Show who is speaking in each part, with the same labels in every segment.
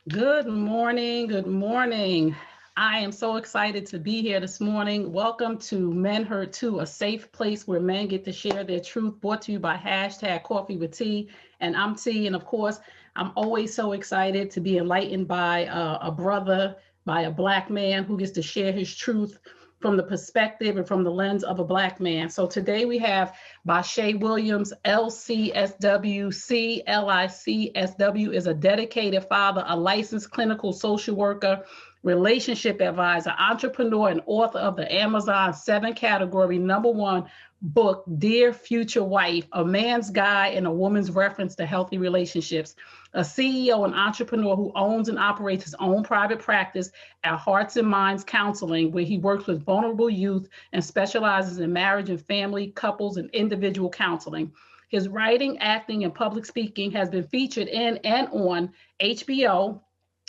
Speaker 1: Good morning. Good morning. I am so excited to be here this morning. Welcome to Men Heard Too, a safe place where men get to share their truth, brought to you by hashtag Coffee with T. And I'm T. And of course, I'm always so excited to be enlightened by a brother, by a Black man who gets to share his truth from the perspective and from the lens of a Black man. So today we have Bashea Williams, LCSW, CLICSW, is a dedicated father, a licensed clinical social worker, relationship advisor, entrepreneur, and author of the Amazon 7-category #1 book, Dear Future Wife, A Man's Guide and a Woman's Reference to Healthy Relationships. A CEO and entrepreneur who owns and operates his own private practice at Hearts and Minds Counseling, where he works with vulnerable youth and specializes in marriage and family, couples, and individual counseling. His writing, acting, and public speaking has been featured in and on HBO,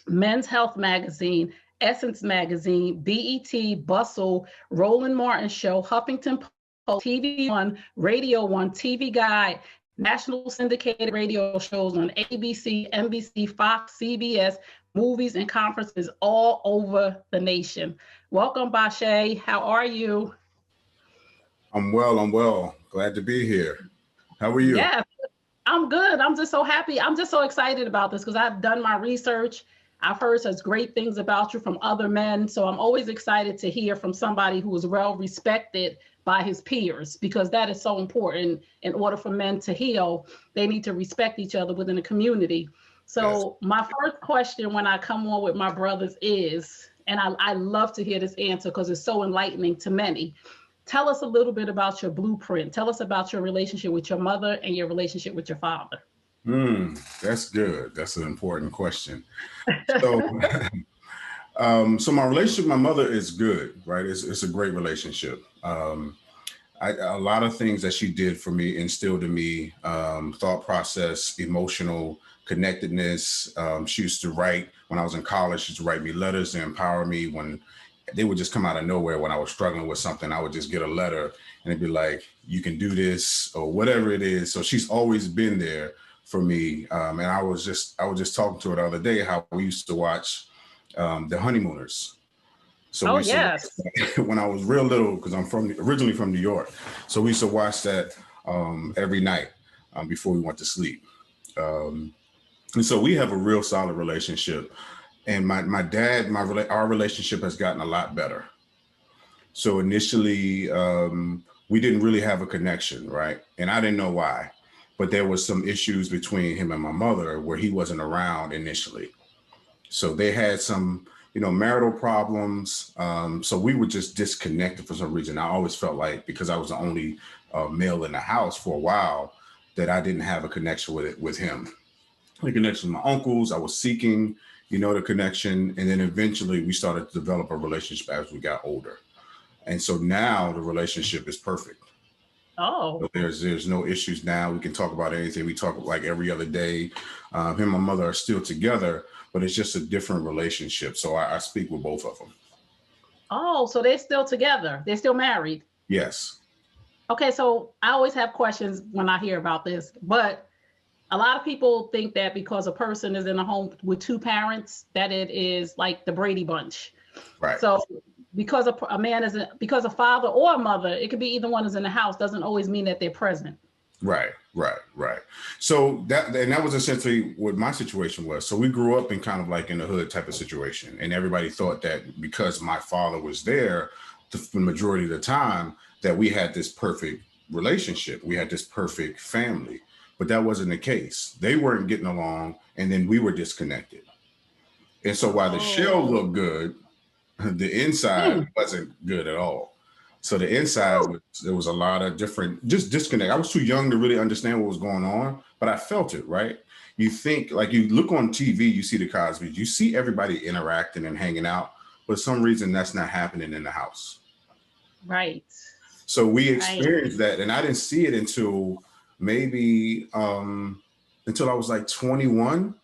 Speaker 1: Men's Health Magazine, Essence Magazine, BET, Bustle, Roland Martin Show, Huffington Post, TV One, Radio One, TV Guide, national syndicated radio shows on ABC, NBC, Fox, CBS, movies and conferences all over the nation. Welcome, Bashea. How are you?
Speaker 2: I'm well. I'm well. Glad to be here. How are you?
Speaker 1: Yes, I'm good. I'm just so happy. I'm just so excited about this because I've done my research. I've heard such great things about you from other men. So I'm always excited to hear from somebody who is well respected by his peers, because that is so important. In order for men to heal, they need to respect each other within a community.
Speaker 2: Yes.
Speaker 1: So my first question when I come on with my brothers is, and I love to hear this answer because it's so enlightening to many. Tell us a little bit about your blueprint. Tell us about your relationship with your mother and your relationship with your father.
Speaker 2: That's good. That's an important question. So, so my relationship with my mother is good, right? It's a great relationship. A lot of things that she did for me instilled in me thought process, emotional connectedness. She used to write when I was in college. She used to write me letters to empower me when they would just come out of nowhere. When I was struggling with something, I would just get a letter and it'd be like, you can do this or whatever it is. So she's always been there for me. And I was just talking to her the other day how we used to watch The Honeymooners. So we
Speaker 1: Oh,
Speaker 2: used to
Speaker 1: yes.
Speaker 2: watch when I was real little, because I'm originally from New York. So we used to watch that every night before we went to sleep. And so we have a real solid relationship. And my dad, our relationship has gotten a lot better. So initially, we didn't really have a connection, right? And I didn't know why, but there was some issues between him and my mother where he wasn't around initially. So they had some, marital problems. So we were just disconnected for some reason. I always felt like because I was the only male in the house for a while that I didn't have a connection with him. The connection with my uncles, I was seeking, the connection. And then eventually we started to develop a relationship as we got older. And so now the relationship is perfect.
Speaker 1: Oh,
Speaker 2: So there's no issues now. We can talk about anything. We talk like every other day. Him and my mother are still together, but it's just a different relationship. So I speak with both of them.
Speaker 1: oh, so they're still together. They're still married.
Speaker 2: Yes.
Speaker 1: Okay, so I always have questions when I hear about this, but a lot of people think that because a person is in a home with two parents, that it is like the Brady Bunch.
Speaker 2: Right.
Speaker 1: So because a man isn't, because a father or a mother, it could be either one is in the house, doesn't always mean that they're present.
Speaker 2: Right. So that was essentially what my situation was. So we grew up in kind of like in a hood type of situation, and everybody thought that because my father was there the majority of the time that we had this perfect relationship, we had this perfect family, but that wasn't the case. They weren't getting along, and then we were disconnected. And so while the shell
Speaker 1: Oh,
Speaker 2: looked good, the inside
Speaker 1: hmm.
Speaker 2: wasn't good at all. So the inside was there was a lot of different just disconnect. I was too young to really understand what was going on, but I felt it, right? You think like you look on TV, you see the Cosby's, you see everybody interacting and hanging out, but for some reason that's not happening in the house.
Speaker 1: Right,
Speaker 2: So we
Speaker 1: right.
Speaker 2: experienced that, and I didn't see it until maybe until I was like 21,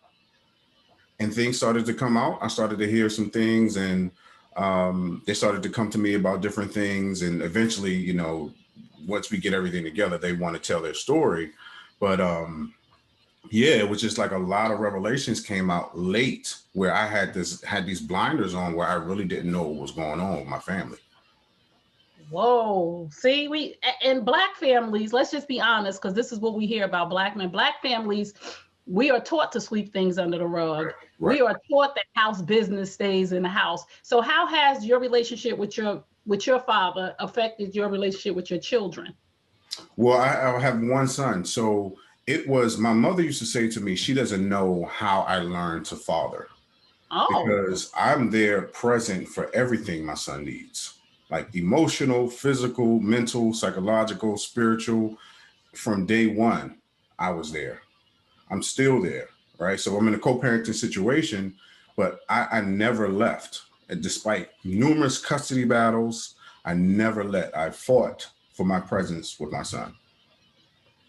Speaker 2: and things started to come out. I started to hear some things, and they started to come to me about different things. And eventually, once we get everything together, they want to tell their story. But Yeah, it was just like a lot of revelations came out late where I had these blinders on where I really didn't know what was going on with my family.
Speaker 1: Whoa. See, in Black families, let's just be honest, because this is what we hear about Black men. Black families, we are taught to sweep things under the rug.
Speaker 2: Right.
Speaker 1: We
Speaker 2: Right.
Speaker 1: are taught that house business stays in the house. So how has your relationship with your father affected your relationship with your children?
Speaker 2: Well, I have one son. So it was, my mother used to say to me, she doesn't know how I learned to father,
Speaker 1: Oh,
Speaker 2: because I'm there present for everything my son needs, like emotional, physical, mental, psychological, spiritual. From day one, I was there. I'm still there, right? So I'm in a co-parenting situation, but I never left. And despite numerous custody battles, I never let. I fought for my presence with my son.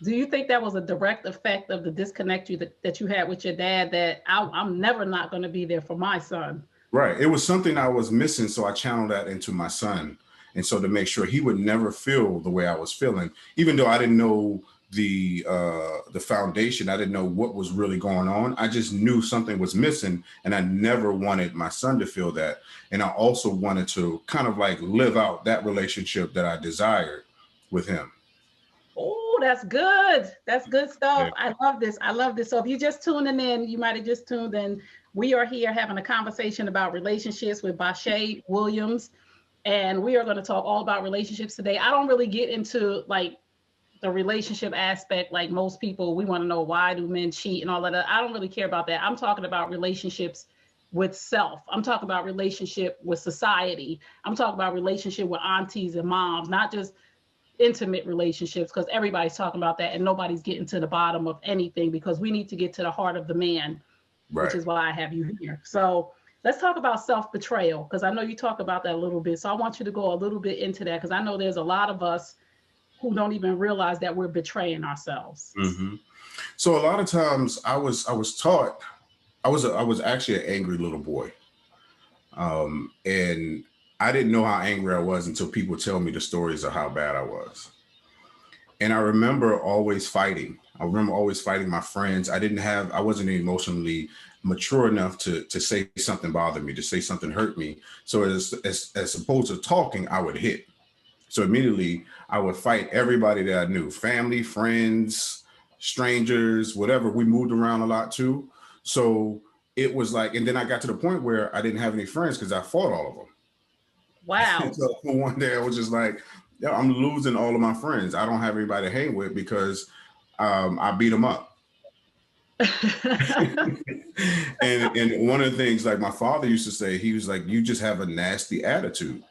Speaker 1: do you think that was a direct effect of the disconnect that you had with your dad, that I'm never not going to be there for my son?
Speaker 2: Right. It was something I was missing, so I channeled that into my son. And so to make sure he would never feel the way I was feeling, even though I didn't know the foundation, I didn't know what was really going on. I just knew something was missing, and I never wanted my son to feel that. And I also wanted to kind of like live out that relationship that I desired with him.
Speaker 1: Oh, that's good. That's good
Speaker 2: Yeah.
Speaker 1: stuff. I love this. I love this. So if you're just tuning in, you might have just tuned in. We are here having a conversation about relationships with Bashea Williams. And we are going to talk all about relationships today. I don't really get into like the relationship aspect like most people. We want to know, why do men cheat and all of that. I don't really care about that. I'm talking about relationships with self. I'm talking about relationship with society. I'm talking about relationship with aunties and moms, not just intimate relationships, because everybody's talking about that and nobody's getting to the bottom of anything, because we need to get to the heart of the man, which
Speaker 2: Right.
Speaker 1: is why I have you here. So let's talk about self-betrayal, because I know you talk about that a little bit. So I want you to go a little bit into that, because I know there's a lot of us who don't even realize that we're betraying ourselves.
Speaker 2: Hmm. So a lot of times I was taught, I was actually an angry little boy. And I didn't know how angry I was until people tell me the stories of how bad I was. And I remember always fighting. I remember always fighting my friends. I wasn't emotionally mature enough to say something bothered me, to say something hurt me. So as opposed to talking, I would hit. So immediately I would fight everybody that I knew, family, friends, strangers, whatever. We moved around a lot too. So it was like, and then I got to the point where I didn't have any friends because I fought all of them.
Speaker 1: Wow.
Speaker 2: So one day I was just like, yeah, I'm losing all of my friends. I don't have anybody to hang with because I beat them up. And one of the things, like my father used to say, he was like, you just have a nasty attitude.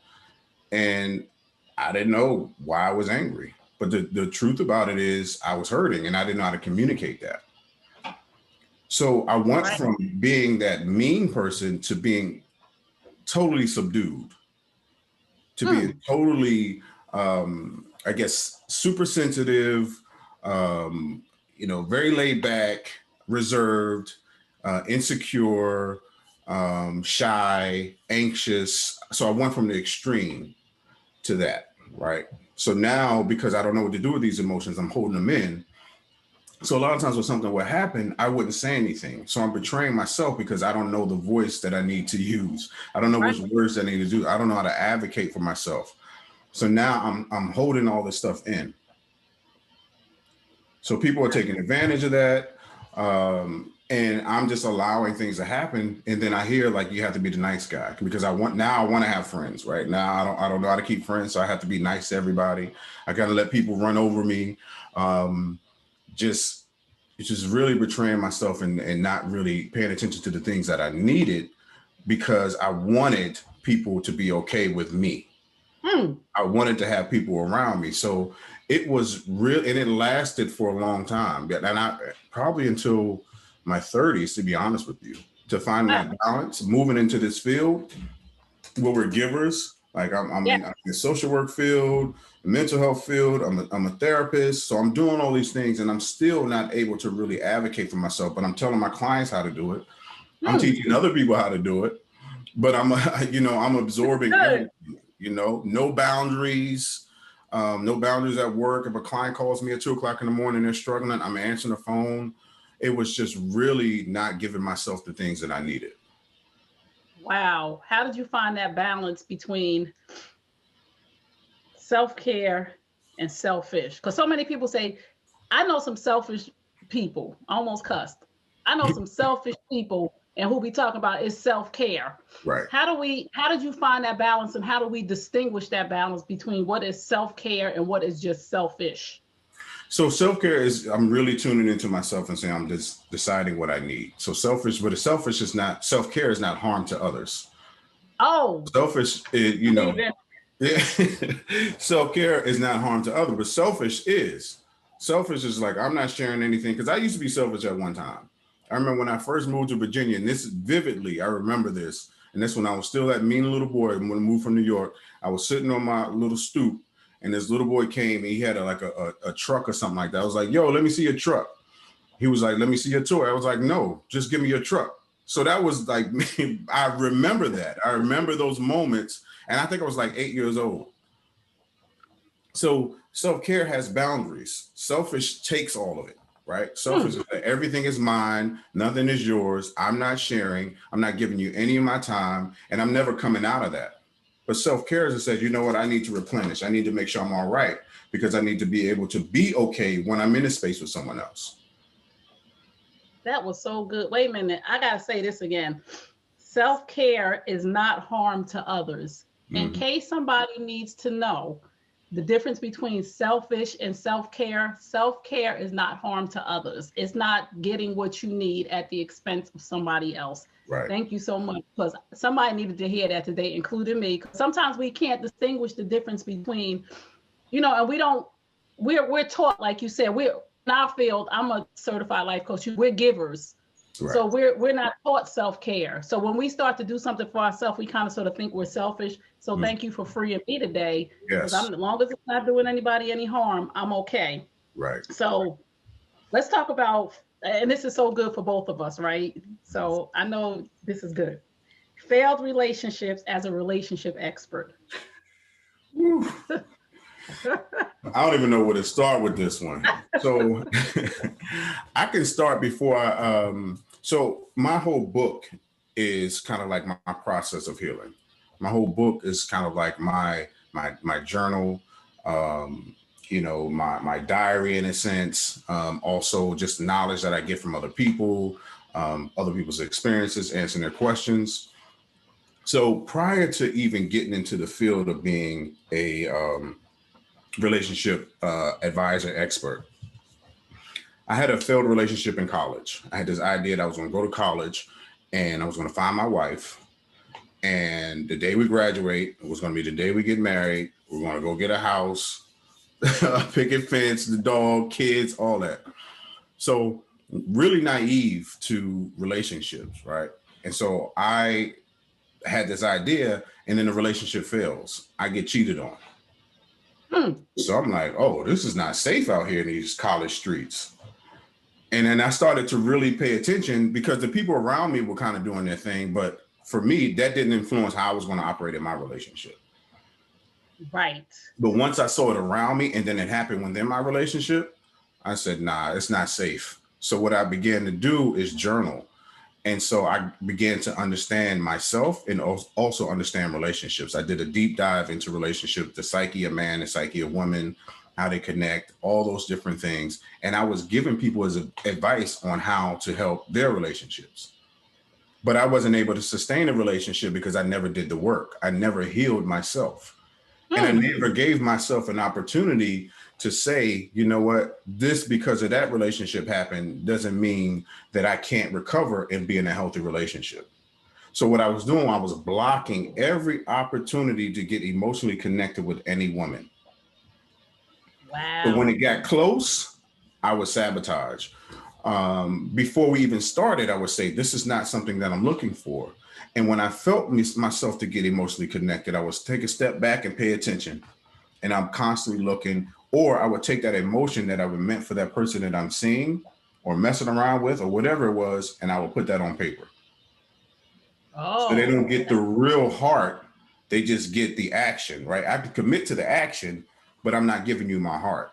Speaker 2: And I didn't know why I was angry. But the truth about it is I was hurting and I didn't know how to communicate that. So I went
Speaker 1: Right.
Speaker 2: from being that mean person to being totally subdued, to being totally, I guess, super sensitive, very laid back, reserved, insecure, shy, anxious. So I went from the extreme to that, right? So now, because I don't know what to do with these emotions, I'm holding them in. So a lot of times when something would happen, I wouldn't say anything. So I'm betraying myself because I don't know the voice that I need to use. I don't know
Speaker 1: Right.
Speaker 2: which words I need to do. I don't know how to advocate for myself. So now I'm holding all this stuff in. So people are taking advantage of that. And I'm just allowing things to happen. And then I hear like you have to be the nice guy because I want to have friends. Right now I don't know how to keep friends, so I have to be nice to everybody. I gotta let people run over me. Just It's just really betraying myself and not really paying attention to the things that I needed because I wanted people to be okay with me.
Speaker 1: Mm.
Speaker 2: I wanted to have people around me. So it was real, and it lasted for a long time. And I probably until my 30s, to be honest with you, to find
Speaker 1: Ah,
Speaker 2: that balance, moving into this field where we're givers. Like
Speaker 1: yeah.
Speaker 2: I'm in the social work field, the mental health field. I'm a therapist. So I'm doing all these things and I'm still not able to really advocate for myself, but I'm telling my clients how to do it. I'm
Speaker 1: Mm.
Speaker 2: teaching other people how to do it, but I'm absorbing
Speaker 1: Good.
Speaker 2: everything, no boundaries, no boundaries at work. If a client calls me at 2 o'clock in the morning, they're struggling, I'm answering the phone. it was just really not giving myself the things that I needed.
Speaker 1: Wow. How did you find that balance between self-care and selfish? Because so many people say, I know some selfish people, almost cussed. I know some selfish people, and who we talking about is self-care.
Speaker 2: Right.
Speaker 1: How did you find that balance, and how do we distinguish that balance between what is self-care and what is just selfish?
Speaker 2: So self-care is, I'm really tuning into myself and saying, I'm just deciding what I need. So self-care is not harm to others.
Speaker 1: Oh,
Speaker 2: Selfish is, yeah. Self-care is not harm to others, but selfish is. Selfish is like, I'm not sharing anything, because I used to be selfish at one time. I remember when I first moved to Virginia, and this is vividly, I remember this. And that's when I was still that mean little boy. And when I moved from New York, I was sitting on my little stoop, and this little boy came, and he had a truck or something like that. I was like, yo, let me see your truck. He was like, let me see your toy. I was like, no, just give me your truck. So that was like, I remember that. I remember those moments. And I think I was like 8 years old. So self-care has boundaries. Selfish takes all of it, right? Selfish is that everything is mine. Nothing is yours. I'm not sharing. I'm not giving you any of my time. And I'm never coming out of that. But self-care is it says, you know what? I need to replenish. I need to make sure I'm all right, because I need to be able to be okay when I'm in a space with someone else.
Speaker 1: That was so good. Wait a minute. I got to say this again. Self-care is not harm to others. In case somebody needs to know the difference between selfish and self-care is not harm to others. It's not getting what you need at the expense of somebody else.
Speaker 2: Right.
Speaker 1: Thank you so much, because somebody needed to hear that today, including me. Sometimes we can't distinguish the difference between, and we're taught, like you said, we're in our field. I'm a certified life coach. We're givers. Right. So we're not taught self-care. So when we start to do something for ourselves, we kind of sort of think we're selfish. So thank you for freeing me today.
Speaker 2: Yes.
Speaker 1: As long as it's not doing anybody any harm, I'm okay.
Speaker 2: Right.
Speaker 1: So let's talk about, and this is so good for both of us, right? So I know this is good. Failed relationships as a relationship expert.
Speaker 2: I don't even know where to start with this one. So I can start before so my whole book is kind of like my process of healing. My whole book is kind of like my journal, my diary in a sense. Also just knowledge that I get from other people, other people's experiences, answering their questions. So prior to even getting into the field of being a relationship advisor expert, I had a failed relationship in college. I had this idea that I was going to go to college and I was going to find my wife. And the day we graduate, it was going to be the day we get married. We're going to go get a house, picket fence, the dog, kids, all that. So really naive to relationships, right? And so I had this idea, and then the relationship fails. I get cheated on. So I'm like, oh, this is not safe out here in these college streets. And then I started to really pay attention, because the people around me were kind of doing their thing. But for me, that didn't influence how I was going to operate in my relationship.
Speaker 1: Right.
Speaker 2: But once I saw it around me, and then it happened within my relationship, I said, nah, it's not safe. So what I began to do is journal. And so I began to understand myself and also understand relationships. I did a deep dive into relationships, the psyche of man, the psyche of woman, how they connect, all those different things. And I was giving people as advice on how to help their relationships. But I wasn't able to sustain a relationship because I never did the work. I never healed myself. And I never gave myself an opportunity to say, you know what, this, because of that relationship happened, doesn't mean that I can't recover and be in a healthy relationship. So what I was doing, I was blocking every opportunity to get emotionally connected with any woman.
Speaker 1: Wow.
Speaker 2: But when it got close, I would sabotage. Before we even started, I would say, this is not something that I'm looking for. And when I felt myself to get emotionally connected, I would take a step back and pay attention. And I'm constantly looking, or I would take that emotion that I would meant for that person that I'm seeing or messing around with or whatever it was, and I would put that on paper. Oh. So they don't get the real heart. They just get the action, right? I can commit to the action, but I'm not giving you my heart.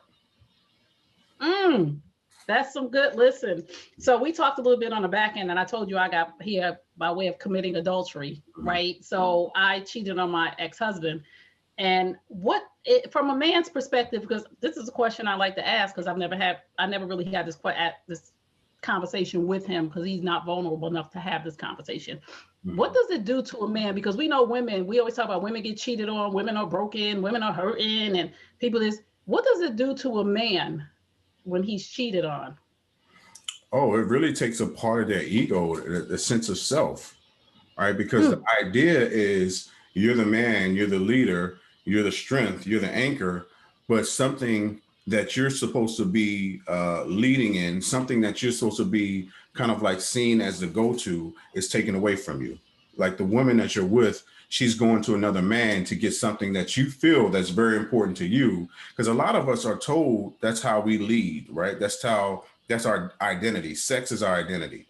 Speaker 1: That's some good listen. So we talked a little bit on the back end, and I told you I got here by way of committing adultery, right? So I cheated on my ex-husband. And from a man's perspective, because this is a question I like to ask, because I never really had this conversation with him, because he's not vulnerable enough to have this conversation. What does it do to a man? Because we know women, we always talk about women get cheated on, women are broken, women are hurting, and what does it do to a man when he's cheated on?
Speaker 2: Oh, it really takes a part of their ego, the sense of self, right? Because the idea is you're the man, you're the leader, you're the strength, you're the anchor, but something that you're supposed to be leading in, something that you're supposed to be kind of like seen as the go-to, is taken away from you. Like the woman that you're with, she's going to another man to get something that you feel that's very important to you. Because a lot of us are told that's how we lead, right? That's our identity. Sex is our identity.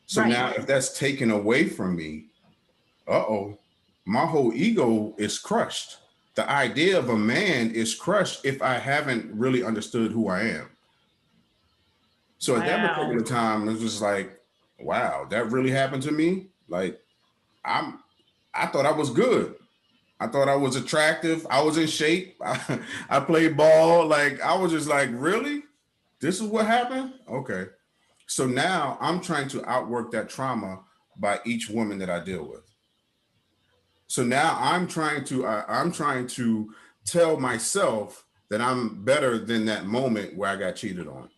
Speaker 2: So now if that's taken away from me, my whole ego is crushed. The idea of a man is crushed if I haven't really understood who I am. So at that particular time, it was just like, wow, that really happened to me. Like, I thought I was good. I thought I was attractive. I was in shape. I played ball. Like, I was just like, really? This is what happened? Okay. So now I'm trying to outwork that trauma by each woman that I deal with. So now I'm trying to tell myself that I'm better than that moment where I got cheated on.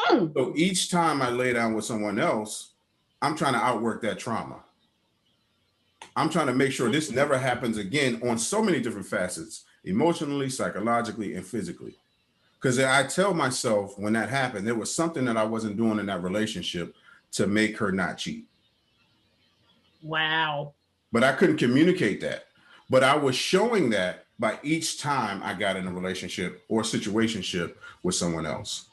Speaker 2: So each time I lay down with someone else, I'm trying to outwork that trauma. I'm trying to make sure this never happens again on so many different facets, emotionally, psychologically, and physically. Because I tell myself when that happened, there was something that I wasn't doing in that relationship to make her not cheat.
Speaker 1: Wow.
Speaker 2: But I couldn't communicate that. But I was showing that by each time I got in a relationship or situationship with someone else.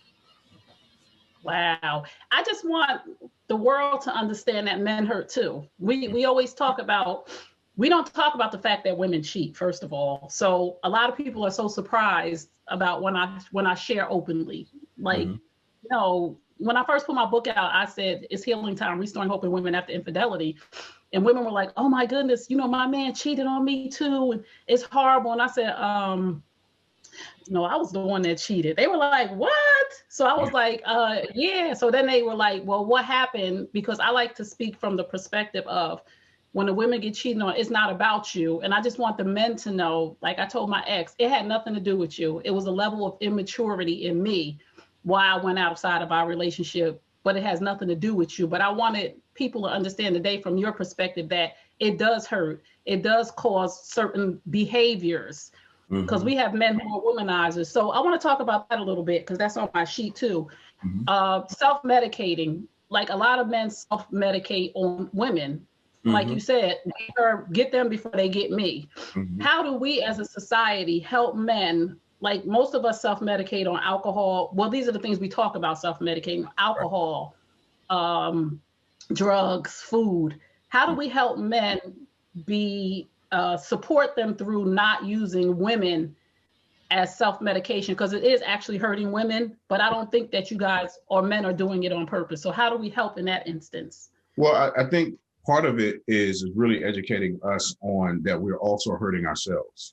Speaker 1: Wow. I just want the world to understand that men hurt too. We always talk about, we don't talk about the fact that women cheat, first of all. So a lot of people are so surprised about when I share openly. Like, when I first put my book out, I said, it's healing time, restoring hope in women after infidelity. And women were like, oh my goodness, my man cheated on me too, and it's horrible. And I said, no, I was the one that cheated. They were like, what? So I was like, yeah. So then they were like, well, what happened? Because I like to speak from the perspective of when the women get cheated on, it's not about you. And I just want the men to know, like I told my ex, it had nothing to do with you. It was a level of immaturity in me why I went outside of our relationship, but it has nothing to do with you. But I wanted people to understand today from your perspective that it does hurt. It does cause certain behaviors, because we have men who are womanizers. So I want to talk about that a little bit, because that's on my sheet too. Self-medicating, like a lot of men self-medicate on women. Like you said, get them before they get me. How do we as a society help men? Like most of us self-medicate on alcohol. Well, these are the things we talk about self-medicating: alcohol, drugs, food. How do we help men support them through not using women as self-medication? Because it is actually hurting women, but I don't think that you guys or men are doing it on purpose. So how do we help in that instance?
Speaker 2: Well, I think part of it is really educating us on that we're also hurting ourselves.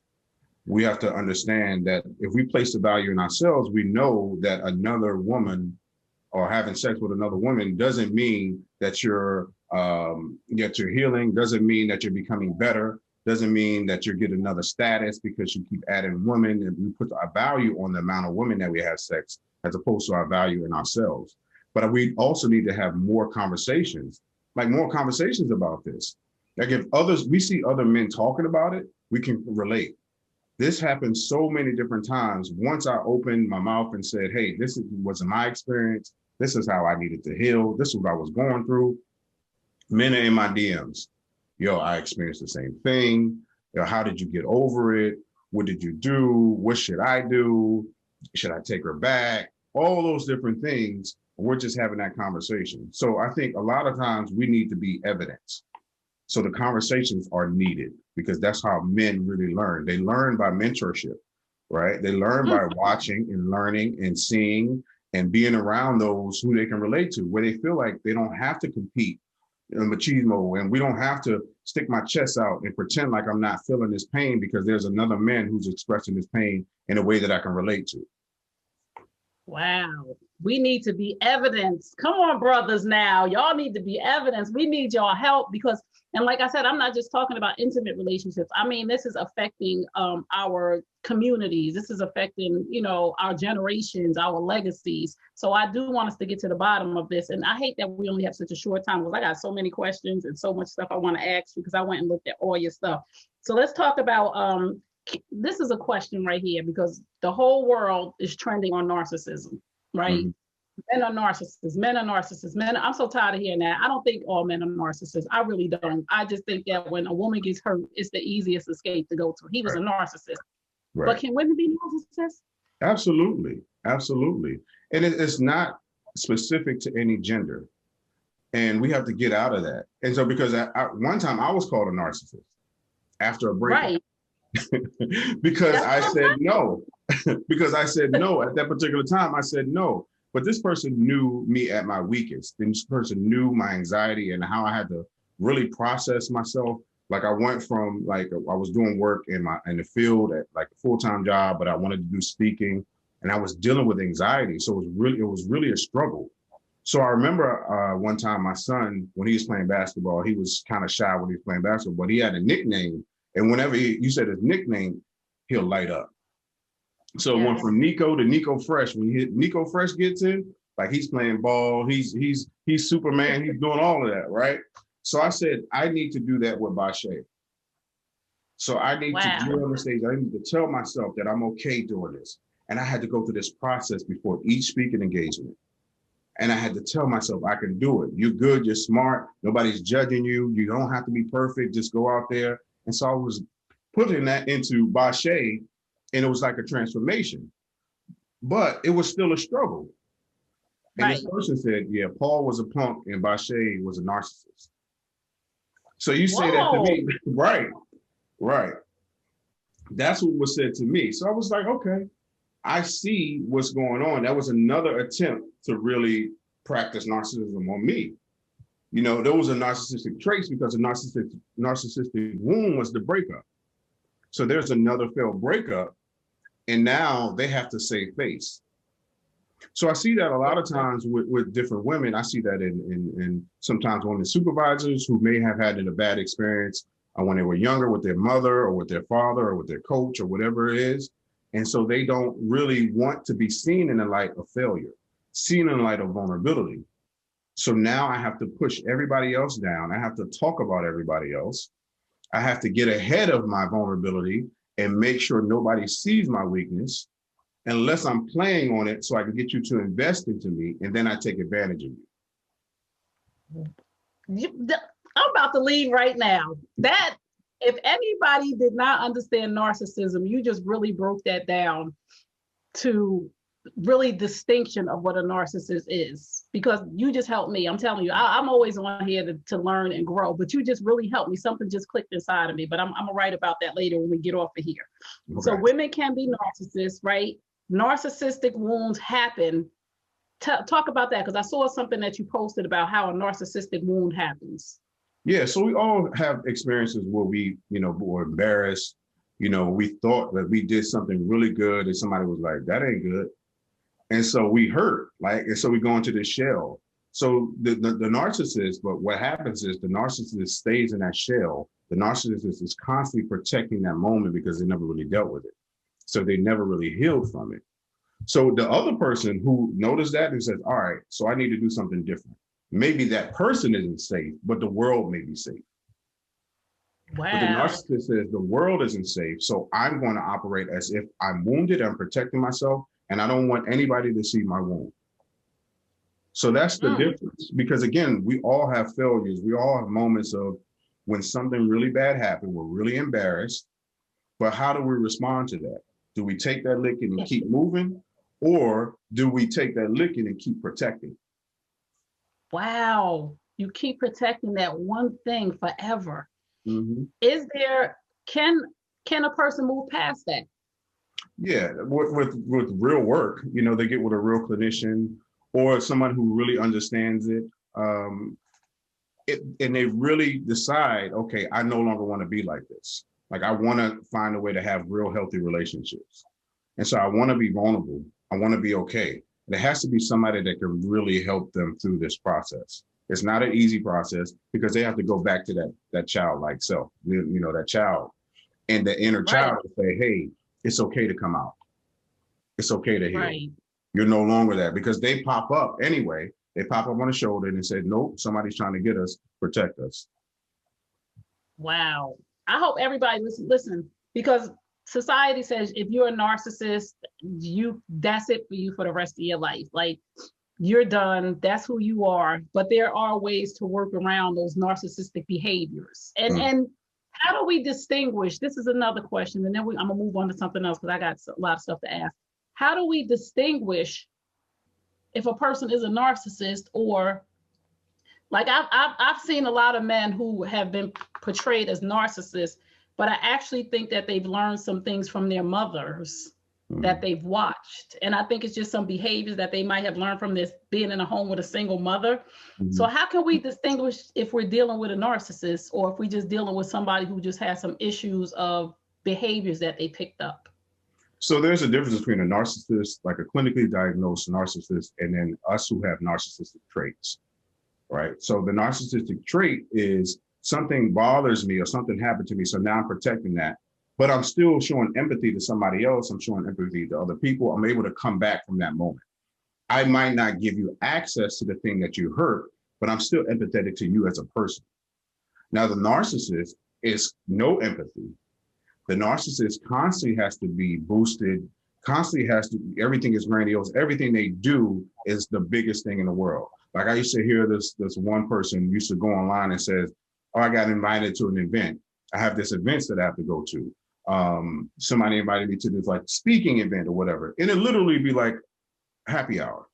Speaker 2: We have to understand that if we place the value in ourselves, we know that another woman or having sex with another woman doesn't mean that you're healing, doesn't mean that you're becoming better, doesn't mean that you're getting another status because you keep adding women, and we put our value on the amount of women that we have sex as opposed to our value in ourselves. But we also need to have more conversations about this. Like if we see other men talking about it, we can relate. This happens so many different times. Once I opened my mouth and said, hey, this was my experience. This is how I needed to heal. This is what I was going through. Men are in my DMs. Yo, I experienced the same thing. Yo, how did you get over it? What did you do? What should I do? Should I take her back? All those different things. We're just having that conversation. So I think a lot of times we need to be evidence. So the conversations are needed, because that's how men really learn. They learn by mentorship, right? They learn by watching and learning and seeing and being around those who they can relate to, where they feel like they don't have to compete in machismo, and we don't have to stick my chest out and pretend like I'm not feeling this pain because there's another man who's expressing this pain in a way that I can relate to.
Speaker 1: Wow. We need to be evidence. Come on, brothers, now. Y'all need to be evidence. We need y'all help because, and like I said, I'm not just talking about intimate relationships. I mean, this is affecting our communities. This is affecting, you know, our generations, our legacies. So I do want us to get to the bottom of this. And I hate that we only have such a short time because I got so many questions and so much stuff I want to ask you because I went and looked at all your stuff. So let's talk about, this is a question right here because the whole world is trending on narcissism, right? Mm-hmm. Men are narcissists, men are narcissists, men. I'm so tired of hearing that. I don't think all men are narcissists. I really don't. I just think that when a woman gets hurt, it's the easiest escape to go to. He was a narcissist. Right. But can women be narcissists?
Speaker 2: Absolutely. Absolutely. And it's not specific to any gender. And we have to get out of that. And so because one time I was called a narcissist after a breakup. Right. because I said no. Because I said no at that particular time. I said no. But this person knew me at my weakest. And this person knew my anxiety and how I had to really process myself. Like I went from I was doing work in the field at like a full-time job, but I wanted to do speaking and I was dealing with anxiety. So it was really a struggle. So I remember one time my son, when he was playing basketball, he was kind of shy when he was playing basketball, but he had a nickname. And whenever you said his nickname, he'll light up. So it went from Nico to Nico Fresh. When Nico Fresh gets in, like he's playing ball, he's Superman, he's doing all of that, right? So I said, I need to do that with Bashea. So I need to get on the stage. I need to tell myself that I'm okay doing this. And I had to go through this process before each speaking engagement. And I had to tell myself, I can do it. You're good, you're smart, nobody's judging you. You don't have to be perfect, just go out there. And so I was putting that into Bashea, and it was like a transformation, but it was still a struggle. And this person said, yeah, Paul was a punk and Bashea was a narcissist. So you say that to me, right. That's what was said to me. So I was like, okay, I see what's going on. That was another attempt to really practice narcissism on me. You know, those are narcissistic traits because the narcissistic wound was the breakup. So there's another failed breakup. And now they have to save face. So I see that a lot of times with different women. I see that in sometimes women supervisors who may have had a bad experience when they were younger with their mother or with their father or with their coach or whatever it is. And so they don't really want to be seen in the light of failure, seen in the light of vulnerability. So now I have to push everybody else down. I have to talk about everybody else. I have to get ahead of my vulnerability and make sure nobody sees my weakness unless I'm playing on it so I can get you to invest into me, and then I take advantage of
Speaker 1: you. I'm about to leave right now. That, if anybody did not understand narcissism, you just really broke that down to really distinction of what a narcissist is, because you just helped me. I'm telling you, I'm always on here to learn and grow, but you just really helped me. Something just clicked inside of me, but I'm gonna write about that later when we get off of here. Okay. So women can be narcissists, right? Narcissistic wounds happen. Talk about that, because I saw something that you posted about how a narcissistic wound happens.
Speaker 2: Yeah, so we all have experiences where we, were embarrassed. We thought that we did something really good and somebody was like, that ain't good. And so we hurt, and so we go into this shell. So the narcissist, but what happens is the narcissist stays in that shell. The narcissist is constantly protecting that moment because they never really dealt with it. So they never really healed from it. So the other person who noticed that and says, all right, so I need to do something different. Maybe that person isn't safe, but the world may be safe. Wow. But the narcissist says the world isn't safe, so I'm going to operate as if I'm wounded, I'm protecting myself, and I don't want anybody to see my wound. So that's the difference. Because again, we all have failures. We all have moments of when something really bad happened, we're really embarrassed. But how do we respond to that? Do we take that licking and keep moving? Or do we take that licking and keep protecting?
Speaker 1: Wow. You keep protecting that one thing forever.
Speaker 2: Mm-hmm.
Speaker 1: Can a person move past that?
Speaker 2: Yeah, with real work, they get with a real clinician or someone who really understands it. And they really decide, okay, I no longer want to be like this. Like, I want to find a way to have real healthy relationships. And so I want to be vulnerable. I want to be okay. And it has to be somebody that can really help them through this process. It's not an easy process because they have to go back to that childlike self, that child and the inner child to say, hey, it's okay to come out. It's okay to heal.
Speaker 1: Right.
Speaker 2: You're no longer that, because they pop up anyway. They pop up on the shoulder and say, nope, somebody's trying to get us, protect us.
Speaker 1: Wow. I hope everybody listen, because society says if you're a narcissist, that's it for you for the rest of your life. Like, you're done. That's who you are. But there are ways to work around those narcissistic behaviors. And how do we distinguish? This is another question. And then I'm gonna move on to something else because I got a lot of stuff to ask. How do we distinguish if a person is a narcissist, or like I've seen a lot of men who have been portrayed as narcissists, but I actually think that they've learned some things from their mothers that they've watched. And I think it's just some behaviors that they might have learned from this being in a home with a single mother. So how can we distinguish if we're dealing with a narcissist or if we're just dealing with somebody who just has some issues of behaviors that they picked up?
Speaker 2: So there's a difference between a narcissist, like a clinically diagnosed narcissist, and then us who have narcissistic traits, right? So the narcissistic trait is something bothers me or something happened to me, so now I'm protecting that. But I'm still showing empathy to somebody else. I'm showing empathy to other people. I'm able to come back from that moment. I might not give you access to the thing that you hurt, but I'm still empathetic to you as a person. Now, the narcissist is no empathy. The narcissist constantly has to be boosted, everything is grandiose. Everything they do is the biggest thing in the world. Like, I used to hear this one person used to go online and says, oh, I got invited to an event. I have this event that I have to go to. Somebody invited me to this like speaking event or whatever. And it literally be like happy hour.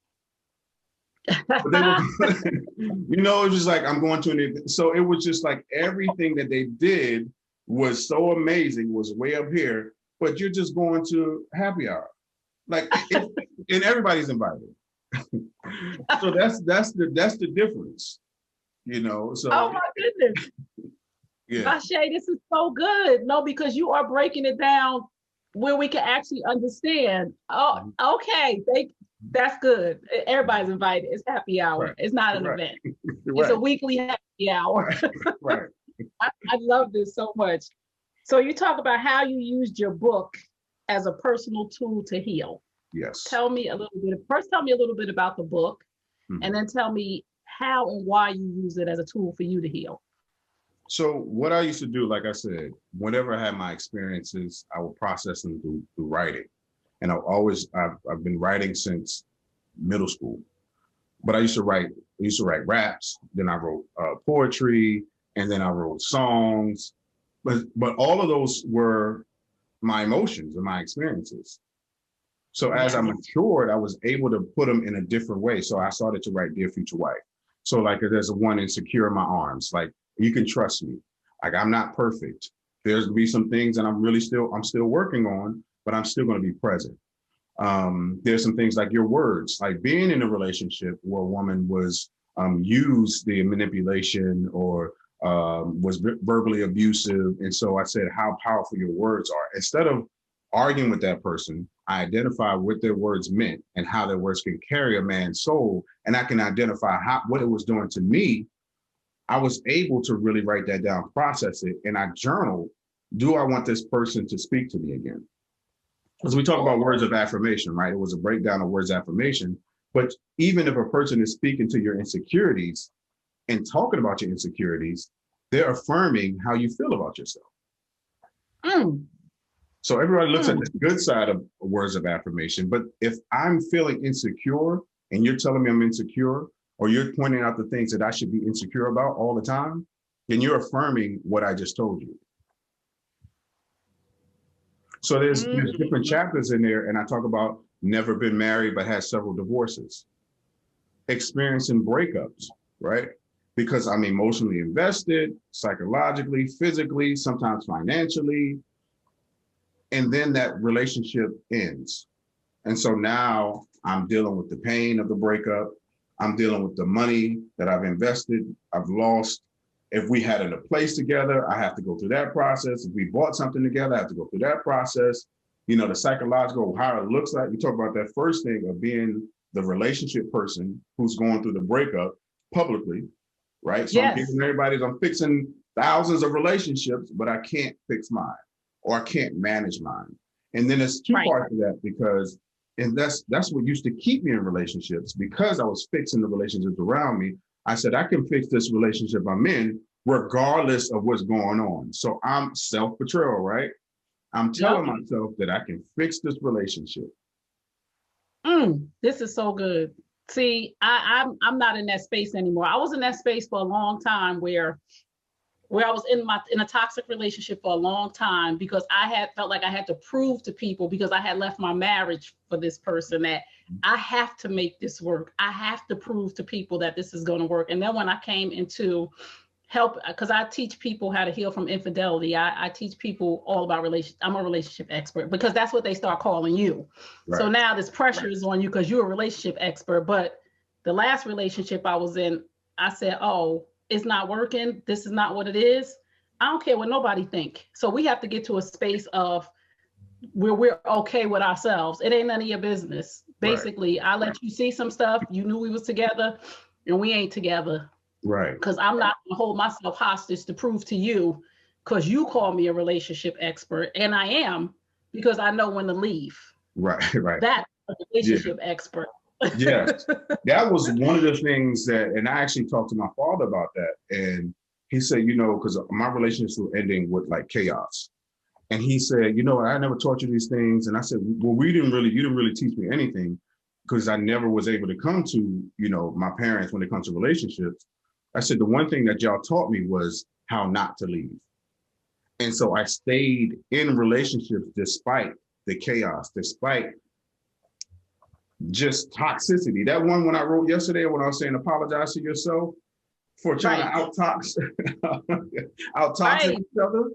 Speaker 2: But they were, it's just like, I'm going to an event. So it was just like everything that they did was so amazing, was way up here, but you're just going to happy hour. Like, and everybody's invited. So that's the difference, So
Speaker 1: oh my goodness.
Speaker 2: Yeah.
Speaker 1: Bashea, this is so good. No, because you are breaking it down where we can actually understand. Oh, okay. That's good. Everybody's invited. It's happy hour. Right. It's not an event. It's a weekly happy hour.
Speaker 2: Right.
Speaker 1: I love this so much. So you talk about how you used your book as a personal tool to heal.
Speaker 2: Yes.
Speaker 1: Tell me a little bit about the book, and then tell me how and why you use it as a tool for you to heal.
Speaker 2: So what I used to do, like I said, whenever I had my experiences, I would process them through writing. And I've been writing since middle school. But I used to write raps, then I wrote poetry, and then I wrote songs. But all of those were my emotions and my experiences. So as I matured, I was able to put them in a different way. So I started to write Dear Future Wife. So like there's one in Secure in My Arms, like, you can trust me. Like, I'm not perfect. There's gonna be some things that I'm still working on, but I'm still going to be present. There's some things like your words, like being in a relationship where a woman was used the manipulation or was verbally abusive. And so I said how powerful your words are. Instead of arguing with that person, I identify what their words meant and how their words can carry a man's soul. And I can identify what it was doing to me. I was able to really write that down, process it, and I journaled, do I want this person to speak to me again? Because we talk about words of affirmation, right? It was a breakdown of words of affirmation. But even if a person is speaking to your insecurities and talking about your insecurities, they're affirming how you feel about yourself. So everybody looks at the good side of words of affirmation. But if I'm feeling insecure and you're telling me I'm insecure, or you're pointing out the things that I should be insecure about all the time, then you're affirming what I just told you. So there's different chapters in there, and I talk about never been married but had several divorces, experiencing breakups, right? Because I'm emotionally invested, psychologically, physically, sometimes financially. And then that relationship ends. And so now I'm dealing with the pain of the breakup. I'm dealing with the money that I've invested, I've lost. If we had a place together, I have to go through that process. If we bought something together, I have to go through that process. You know, the psychological, how it looks like. We talk about that first thing of being the relationship person who's going through the breakup publicly, right? So
Speaker 1: Yes.
Speaker 2: I'm fixing thousands of relationships, but I can't fix mine, or I can't manage mine. And then there's two parts of that, because, and that's what used to keep me in relationships, because I was fixing the relationships around me. I said, I can fix this relationship I'm in regardless of what's going on. So I'm self-betrayal, right? I'm telling myself that I can fix this relationship.
Speaker 1: This is so good. See, I'm not in that space anymore. I was in that space for a long time where I was in a toxic relationship for a long time, because I had felt like I had to prove to people, because I had left my marriage for this person, that I have to make this work. I have to prove to people that this is going to work. And then when I came into help, because I teach people how to heal from infidelity, I teach people all about relationship. I'm a relationship expert, because that's what they start calling you. Right. So now this pressure is on you because you're a relationship expert. But the last relationship I was in, I said, oh, it's not working. This is not what it is. I don't care what nobody think. So we have to get to a space of where we're okay with ourselves. It ain't none of your business. Basically, I let you see some stuff. You knew we was together, and we ain't together.
Speaker 2: Right.
Speaker 1: Because I'm not gonna hold myself hostage to prove to you, because you call me a relationship expert, and I am, because I know when to leave.
Speaker 2: Right.
Speaker 1: That's a relationship expert.
Speaker 2: Yes, that was one of the things that, and I actually talked to my father about that, and he said, you know, because my relationships were ending with like chaos, and he said, you know, I never taught you these things, and I said, well, you didn't really teach me anything, because I never was able to come to, you know, my parents when it comes to relationships. I said, the one thing that y'all taught me was how not to leave, and so I stayed in relationships despite the chaos, despite just toxicity. That one when I wrote yesterday, when I was saying apologize to yourself for trying to out-toxic each other,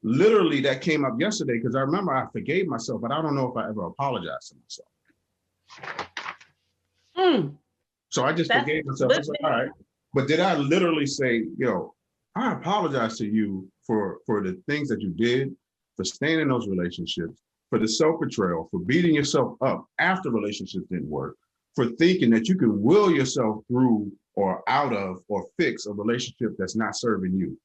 Speaker 2: literally that came up yesterday, because I remember I forgave myself, but I don't know if I ever apologized to myself. So I just forgave myself. I was like, all right. But did I literally say, yo, I apologize to you for the things that you did, for staying in those relationships, for the self-betrayal, for beating yourself up after relationships didn't work, for thinking that you can will yourself through or out of or fix a relationship that's not serving you.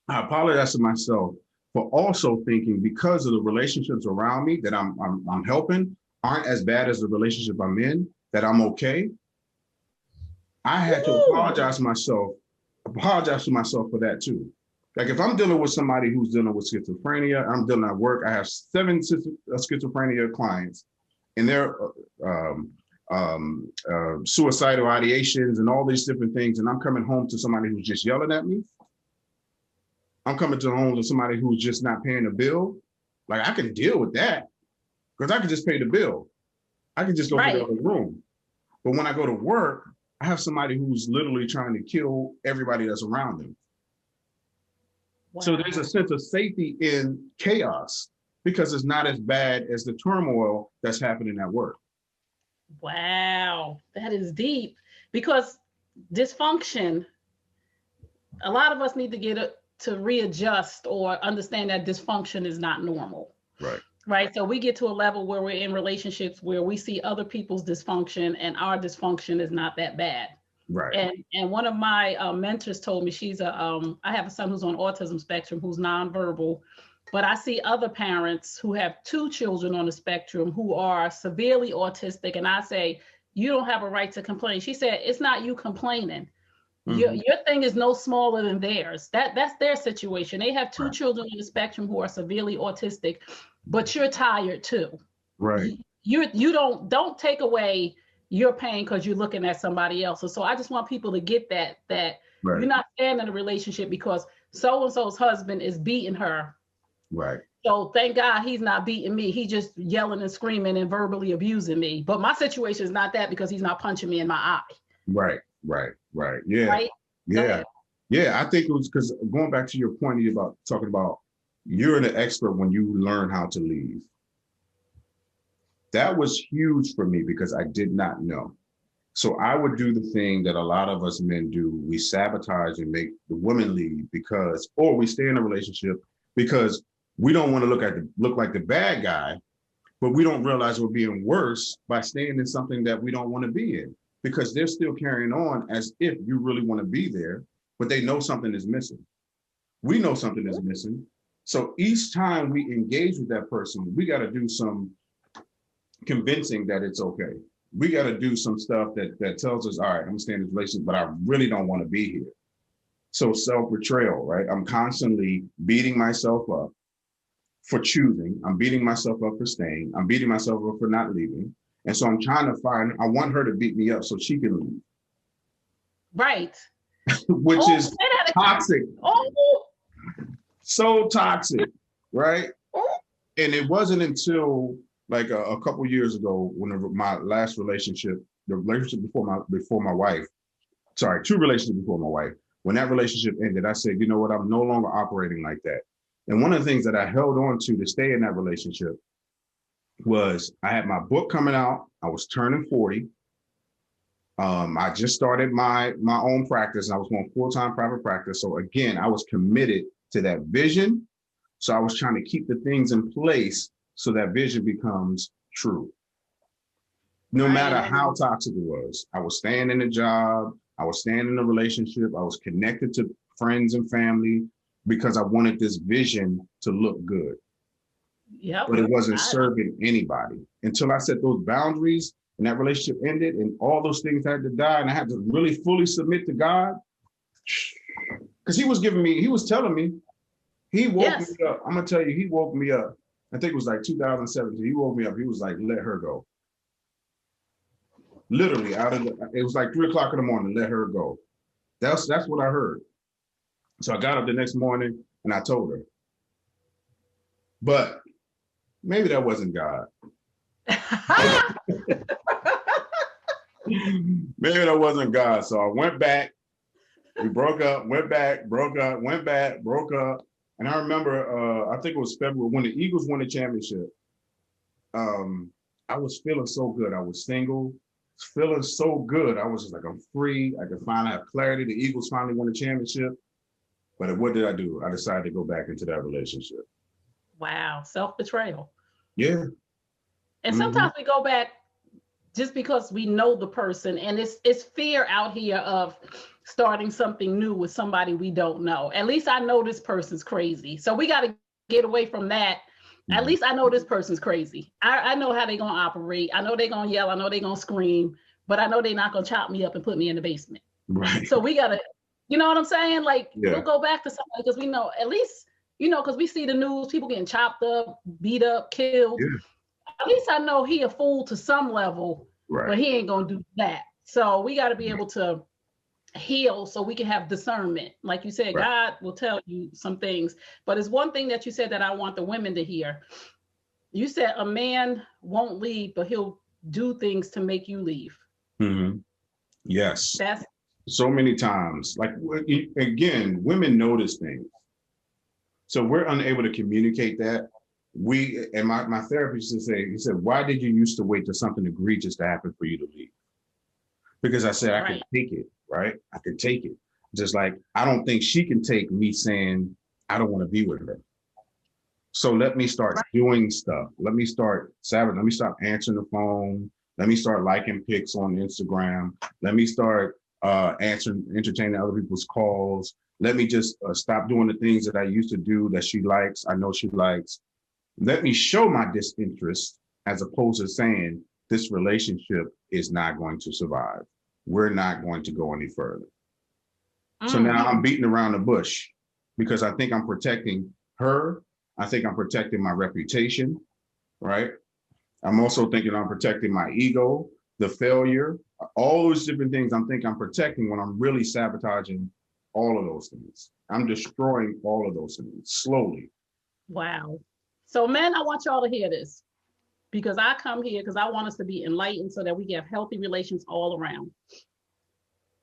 Speaker 2: I apologize to myself for also thinking, because of the relationships around me that I'm helping aren't as bad as the relationship I'm in, that I'm okay. I had to apologize to myself for that too. Like if I'm dealing with somebody who's dealing with schizophrenia, I'm dealing at work, I have 7 schizophrenia clients, and they're suicidal ideations and all these different things. And I'm coming home to somebody who's just yelling at me. I'm coming home to somebody who's just not paying the bill. Like I can deal with that, because I can just pay the bill. I can just go to the other room. But when I go to work, I have somebody who's literally trying to kill everybody that's around them. Wow. So there's a sense of safety in chaos, because it's not as bad as the turmoil that's happening at work.
Speaker 1: Wow, that is deep. Because dysfunction, a lot of us need to get to readjust or understand that dysfunction is not normal. Right. So we get to a level where we're in relationships where we see other people's dysfunction, and our dysfunction is not that bad. Right. And one of my mentors told me, I have a son who's on autism spectrum, who's nonverbal, but I see other parents who have 2 children on the spectrum who are severely autistic. And I say, you don't have a right to complain. She said, it's not you complaining. Your thing is no smaller than theirs. That's their situation. They have 2 children on the spectrum who are severely autistic, but you're tired too.
Speaker 2: Right.
Speaker 1: You don't take away your pain because you're looking at somebody else. So I just want people to get that you're not staying in a relationship because so-and-so's husband is beating her.
Speaker 2: Right.
Speaker 1: So thank God he's not beating me. He's just yelling and screaming and verbally abusing me. But my situation is not that, because he's not punching me in my eye.
Speaker 2: Right. Yeah.
Speaker 1: Right?
Speaker 2: Yeah. I think it was because, going back to your point about talking about you're an expert when you learn how to leave. That was huge for me because I did not know. So I would do the thing that a lot of us men do. We sabotage and make the woman leave because, or we stay in a relationship because we don't want to look like the bad guy, but we don't realize we're being worse by staying in something that we don't want to be in, because they're still carrying on as if you really want to be there, but they know something is missing. We know something is missing. So each time we engage with that person, we got to do some convincing that it's okay. We got to do some stuff that tells us, all right, I'm staying in this relationship, but I really don't want to be here. So self-betrayal, right? I'm constantly beating myself up for choosing. I'm beating myself up for staying. I'm beating myself up for not leaving. And so I'm trying to I want her to beat me up so she can leave.
Speaker 1: Right.
Speaker 2: Which is toxic. So toxic, right? And it wasn't until like a couple years ago, when my last relationship, the relationship before my wife, sorry, 2 relationships before my wife, when that relationship ended, I said, you know what, I'm no longer operating like that. And one of the things that I held on to stay in that relationship was I had my book coming out. I was turning 40. I just started my own practice, and I was going full-time private practice. So again, I was committed to that vision. So I was trying to keep the things in place so that vision becomes true. No matter how toxic it was, I was staying in a job, I was staying in a relationship, I was connected to friends and family because I wanted this vision to look good. Yep. But it wasn't serving anybody until I set those boundaries and that relationship ended and all those things had to die and I had to really fully submit to God. Because he was telling me, he woke me up. I'm going to tell you, he woke me up. I think it was like 2017. He woke me up. He was like, let her go. Literally it was like 3:00 in the morning, let her go. That's what I heard. So I got up the next morning and I told her. But maybe that wasn't God. Maybe that wasn't God. So I went back. We broke up, went back, broke up, went back, broke up. And I remember, I think it was February when the Eagles won the championship. I was feeling so good. I was single, feeling so good. I was just like, I'm free. I could finally have clarity. The Eagles finally won the championship. But what did I do? I decided to go back into that relationship.
Speaker 1: Wow. Self-betrayal.
Speaker 2: Yeah.
Speaker 1: And sometimes we go back just because we know the person, and it's fear out here of starting something new with somebody we don't know. At least I know this person's crazy. So we got to get away from that. At least I know this person's crazy. I know how they're going to operate. I know they're going to yell. I know they're going to scream, but I know they're not going to chop me up and put me in the basement.
Speaker 2: Right.
Speaker 1: So we got to, you know what I'm saying? Like, we'll go back to somebody because we know, at least, you know, because we see the news, people getting chopped up, beat up, killed. Yeah. At least I know he a fool to some level, but he ain't going to do that. So we got to be able to heal so we can have discernment. Like you said, God will tell you some things, but it's one thing that you said that I want the women to hear. You said a man won't leave, but he'll do things to make you leave.
Speaker 2: Mm-hmm. Yes.
Speaker 1: That's
Speaker 2: so many times. Like, again, women notice things. So we're unable to communicate that. My therapist he said, why did you used to wait till something egregious to happen for you to leave? Because I said, I could take it, right? I could take it. Just like, I don't think she can take me saying, I don't want to be with her. So let me start doing stuff. Let me start sabotaging. Let me stop answering the phone. Let me start liking pics on Instagram. Let me start entertaining other people's calls. Let me just stop doing the things that I used to do that she likes. I know she likes. Let me show my disinterest as opposed to saying this relationship is not going to survive. We're not going to go any further. So now I'm beating around the bush because I think I'm protecting her. I think I'm protecting my reputation, right? I'm also thinking I'm protecting my ego, the failure, all those different things I'm protecting when I'm really sabotaging all of those things. I'm destroying all of those things slowly.
Speaker 1: Wow. So men, I want y'all to hear this because I come here because I want us to be enlightened so that we have healthy relations all around.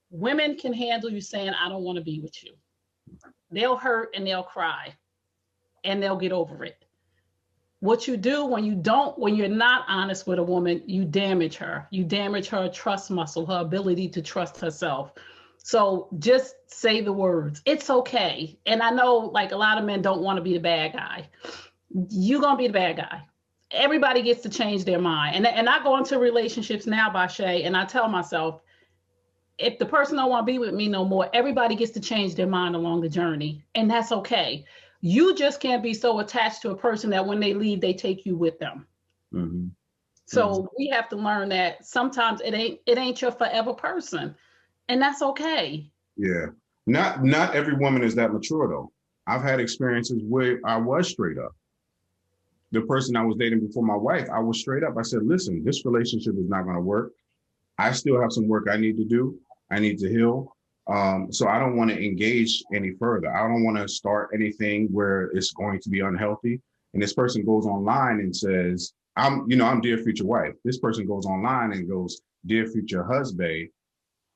Speaker 1: Women can handle you saying, I don't want to be with you. They'll hurt and they'll cry. and they'll get over it. What you do when you're not honest with a woman, you damage her. You damage her trust muscle, her ability to trust herself. So just say the words. It's okay. And I know like a lot of men don't want to be the bad guy. You're going to be the bad guy. Everybody gets to change their mind. And I go into relationships now, Bashea, and I tell myself, if the person don't want to be with me no more, everybody gets to change their mind along the journey. And that's okay. You just can't be so attached to a person that when they leave, they take you with them. Mm-hmm. So we have to learn that sometimes it ain't your forever person. And that's okay.
Speaker 2: Yeah. Not every woman is that mature though. I've had experiences where I was straight up. The person I was dating before my wife, I was straight up. I said, listen, this relationship is not going to work. I still have some work I need to do. I need to heal. So I don't want to engage any further. I don't want to start anything where it's going to be unhealthy. And this person goes online and says, I'm dear future wife. This person goes online and goes, dear future husband,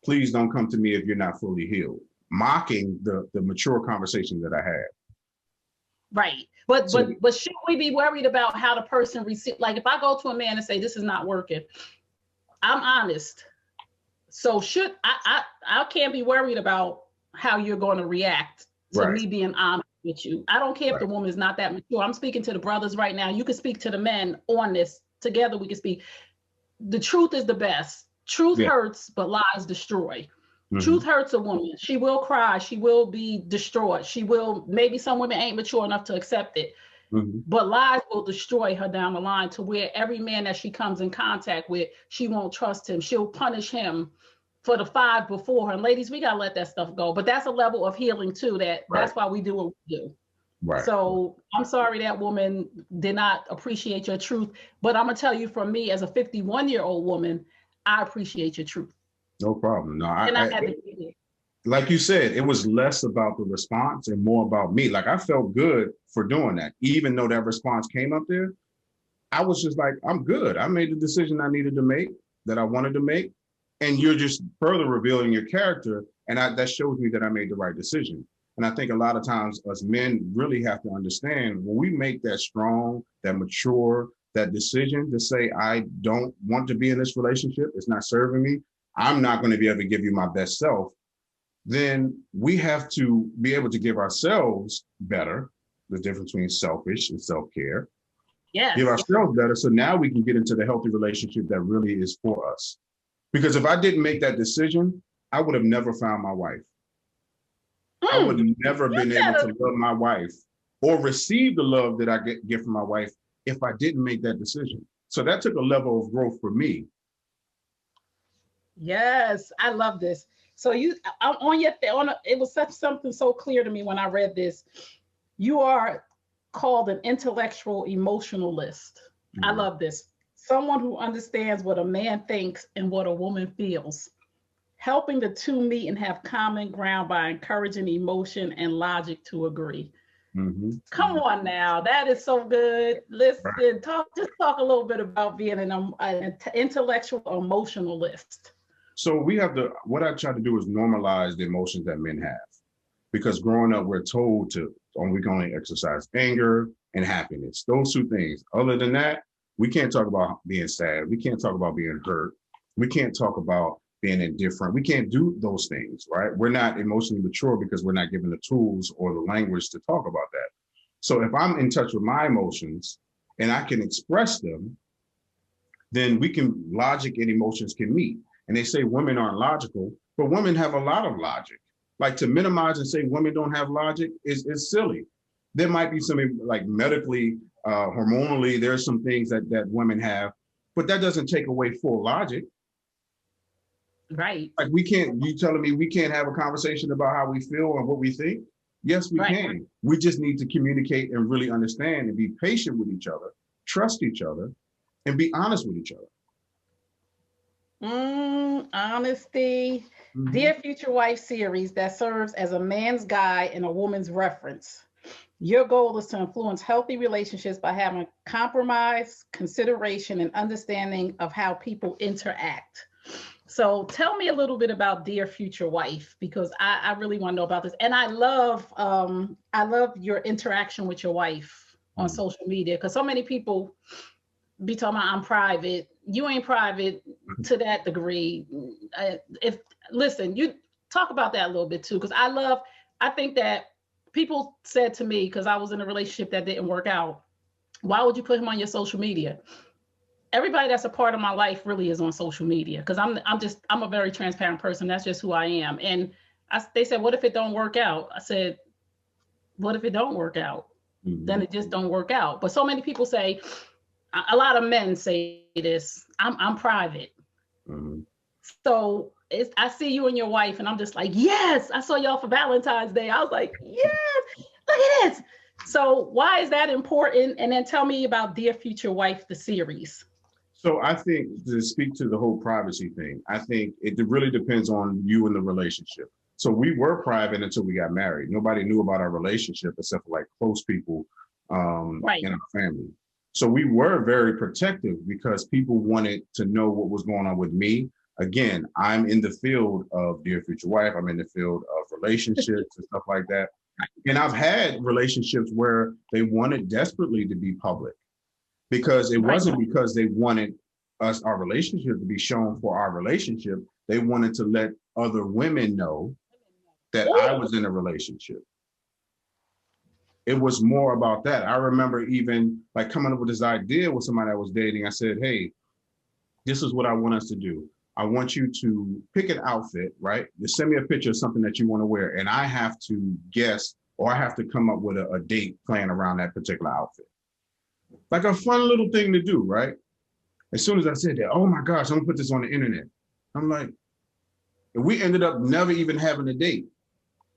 Speaker 2: please don't come to me if you're not fully healed. Mocking the mature conversation that I had.
Speaker 1: Right. But should we be worried about how the person receives? Like if I go to a man and say, this is not working, I'm honest. So I can't be worried about how you're going to react to me being honest with you. I don't care if the woman is not that mature. I'm speaking to the brothers right now. You can speak to the men on this. Together we can speak. The truth is the best. Truth hurts, but lies destroy. Mm-hmm. Truth hurts a woman. She will cry. She will be distraught. Maybe some women ain't mature enough to accept it. Mm-hmm. But lies will destroy her down the line to where every man that she comes in contact with, she won't trust him. She'll punish him for the 5 before her. And ladies, we got to let that stuff go. But that's a level of healing too. That's why we do what we do. Right. So I'm sorry that woman did not appreciate your truth. But I'm going to tell you, from me as a 51-year-old woman, I appreciate your truth.
Speaker 2: No problem. No, like you said, it was less about the response and more about me. Like I felt good for doing that. Even though that response came up there, I was just like, I'm good. I made the decision I needed to make, that I wanted to make. And you're just further revealing your character. And that shows me that I made the right decision. And I think a lot of times us men really have to understand when we make that strong, that mature, that decision to say, I don't want to be in this relationship. It's not serving me. I'm not going to be able to give you my best self. Then we have to be able to give ourselves better, the difference between selfish and self-care. Yes. Give ourselves better. So now we can get into the healthy relationship that really is for us. Because if I didn't make that decision, I would have never found my wife. I would have never been able to love my wife or receive the love that I get from my wife if I didn't make that decision. So that took a level of growth for me.
Speaker 1: Yes, I love this. So it was something so clear to me when I read this. You are called an intellectual emotionalist. Mm-hmm. I love this. Someone who understands what a man thinks and what a woman feels, helping the two meet and have common ground by encouraging emotion and logic to agree. Mm-hmm. Come on now, that is so good. Listen, talk a little bit about being an intellectual emotionalist.
Speaker 2: So what I try to do is normalize the emotions that men have, because growing up, we're told we can only exercise anger and happiness, those two things. Other than that, we can't talk about being sad. We can't talk about being hurt. We can't talk about being indifferent. We can't do those things, right? We're not emotionally mature because we're not given the tools or the language to talk about that. So if I'm in touch with my emotions and I can express them, then logic and emotions can meet. And they say women aren't logical, but women have a lot of logic. Like to minimize and say women don't have logic is silly. There might be some like medically, hormonally, there's some things that women have, but that doesn't take away full logic.
Speaker 1: Right.
Speaker 2: Like you telling me we can't have a conversation about how we feel and what we think? Yes, we can. We just need to communicate and really understand and be patient with each other, trust each other, and be honest with each other.
Speaker 1: Honesty. Mm-hmm. Dear Future Wife series that serves as a man's guide and a woman's reference. Your goal is to influence healthy relationships by having compromise, consideration, and understanding of how people interact. So tell me a little bit about Dear Future Wife, because I really want to know about this. And I love your interaction with your wife on social media, because so many people be talking about I'm private. You ain't private to that degree. Listen, you talk about that a little bit too, because I think that people said to me, because I was in a relationship that didn't work out, why would you put him on your social media? Everybody that's a part of my life really is on social media, because I'm a very transparent person. That's just who I am. And they said, what if it don't work out? I said, what if it don't work out? Mm-hmm. Then it just don't work out. But so many people say, a lot of men say this, I'm private. Mm-hmm. So I see you and your wife, and I'm just like, yes, I saw y'all for Valentine's Day. I was like, yes, look at this. So why is that important? And then tell me about Dear Future Wife, the series.
Speaker 2: So I think, to speak to the whole privacy thing, I think it really depends on you and the relationship. So we were private until we got married. Nobody knew about our relationship except for like close people right. in our family. So we were very protective because people wanted to know what was going on with me. Again, I'm in the field of Dear Future Wife. I'm in the field of relationships and stuff like that. And I've had relationships where they wanted desperately to be public, because it wasn't because they wanted our relationship to be shown for our relationship. They wanted to let other women know that I was in a relationship. It was more about that. I remember even like coming up with this idea with somebody I was dating. I said, hey, this is what I want us to do. I want you to pick an outfit, right? Just send me a picture of something that you want to wear. And I have to guess, or I have to come up with a date plan around that particular outfit. Like a fun little thing to do, right? As soon as I said that, oh my gosh, I'm gonna put this on the internet. I'm like, we ended up never even having a date.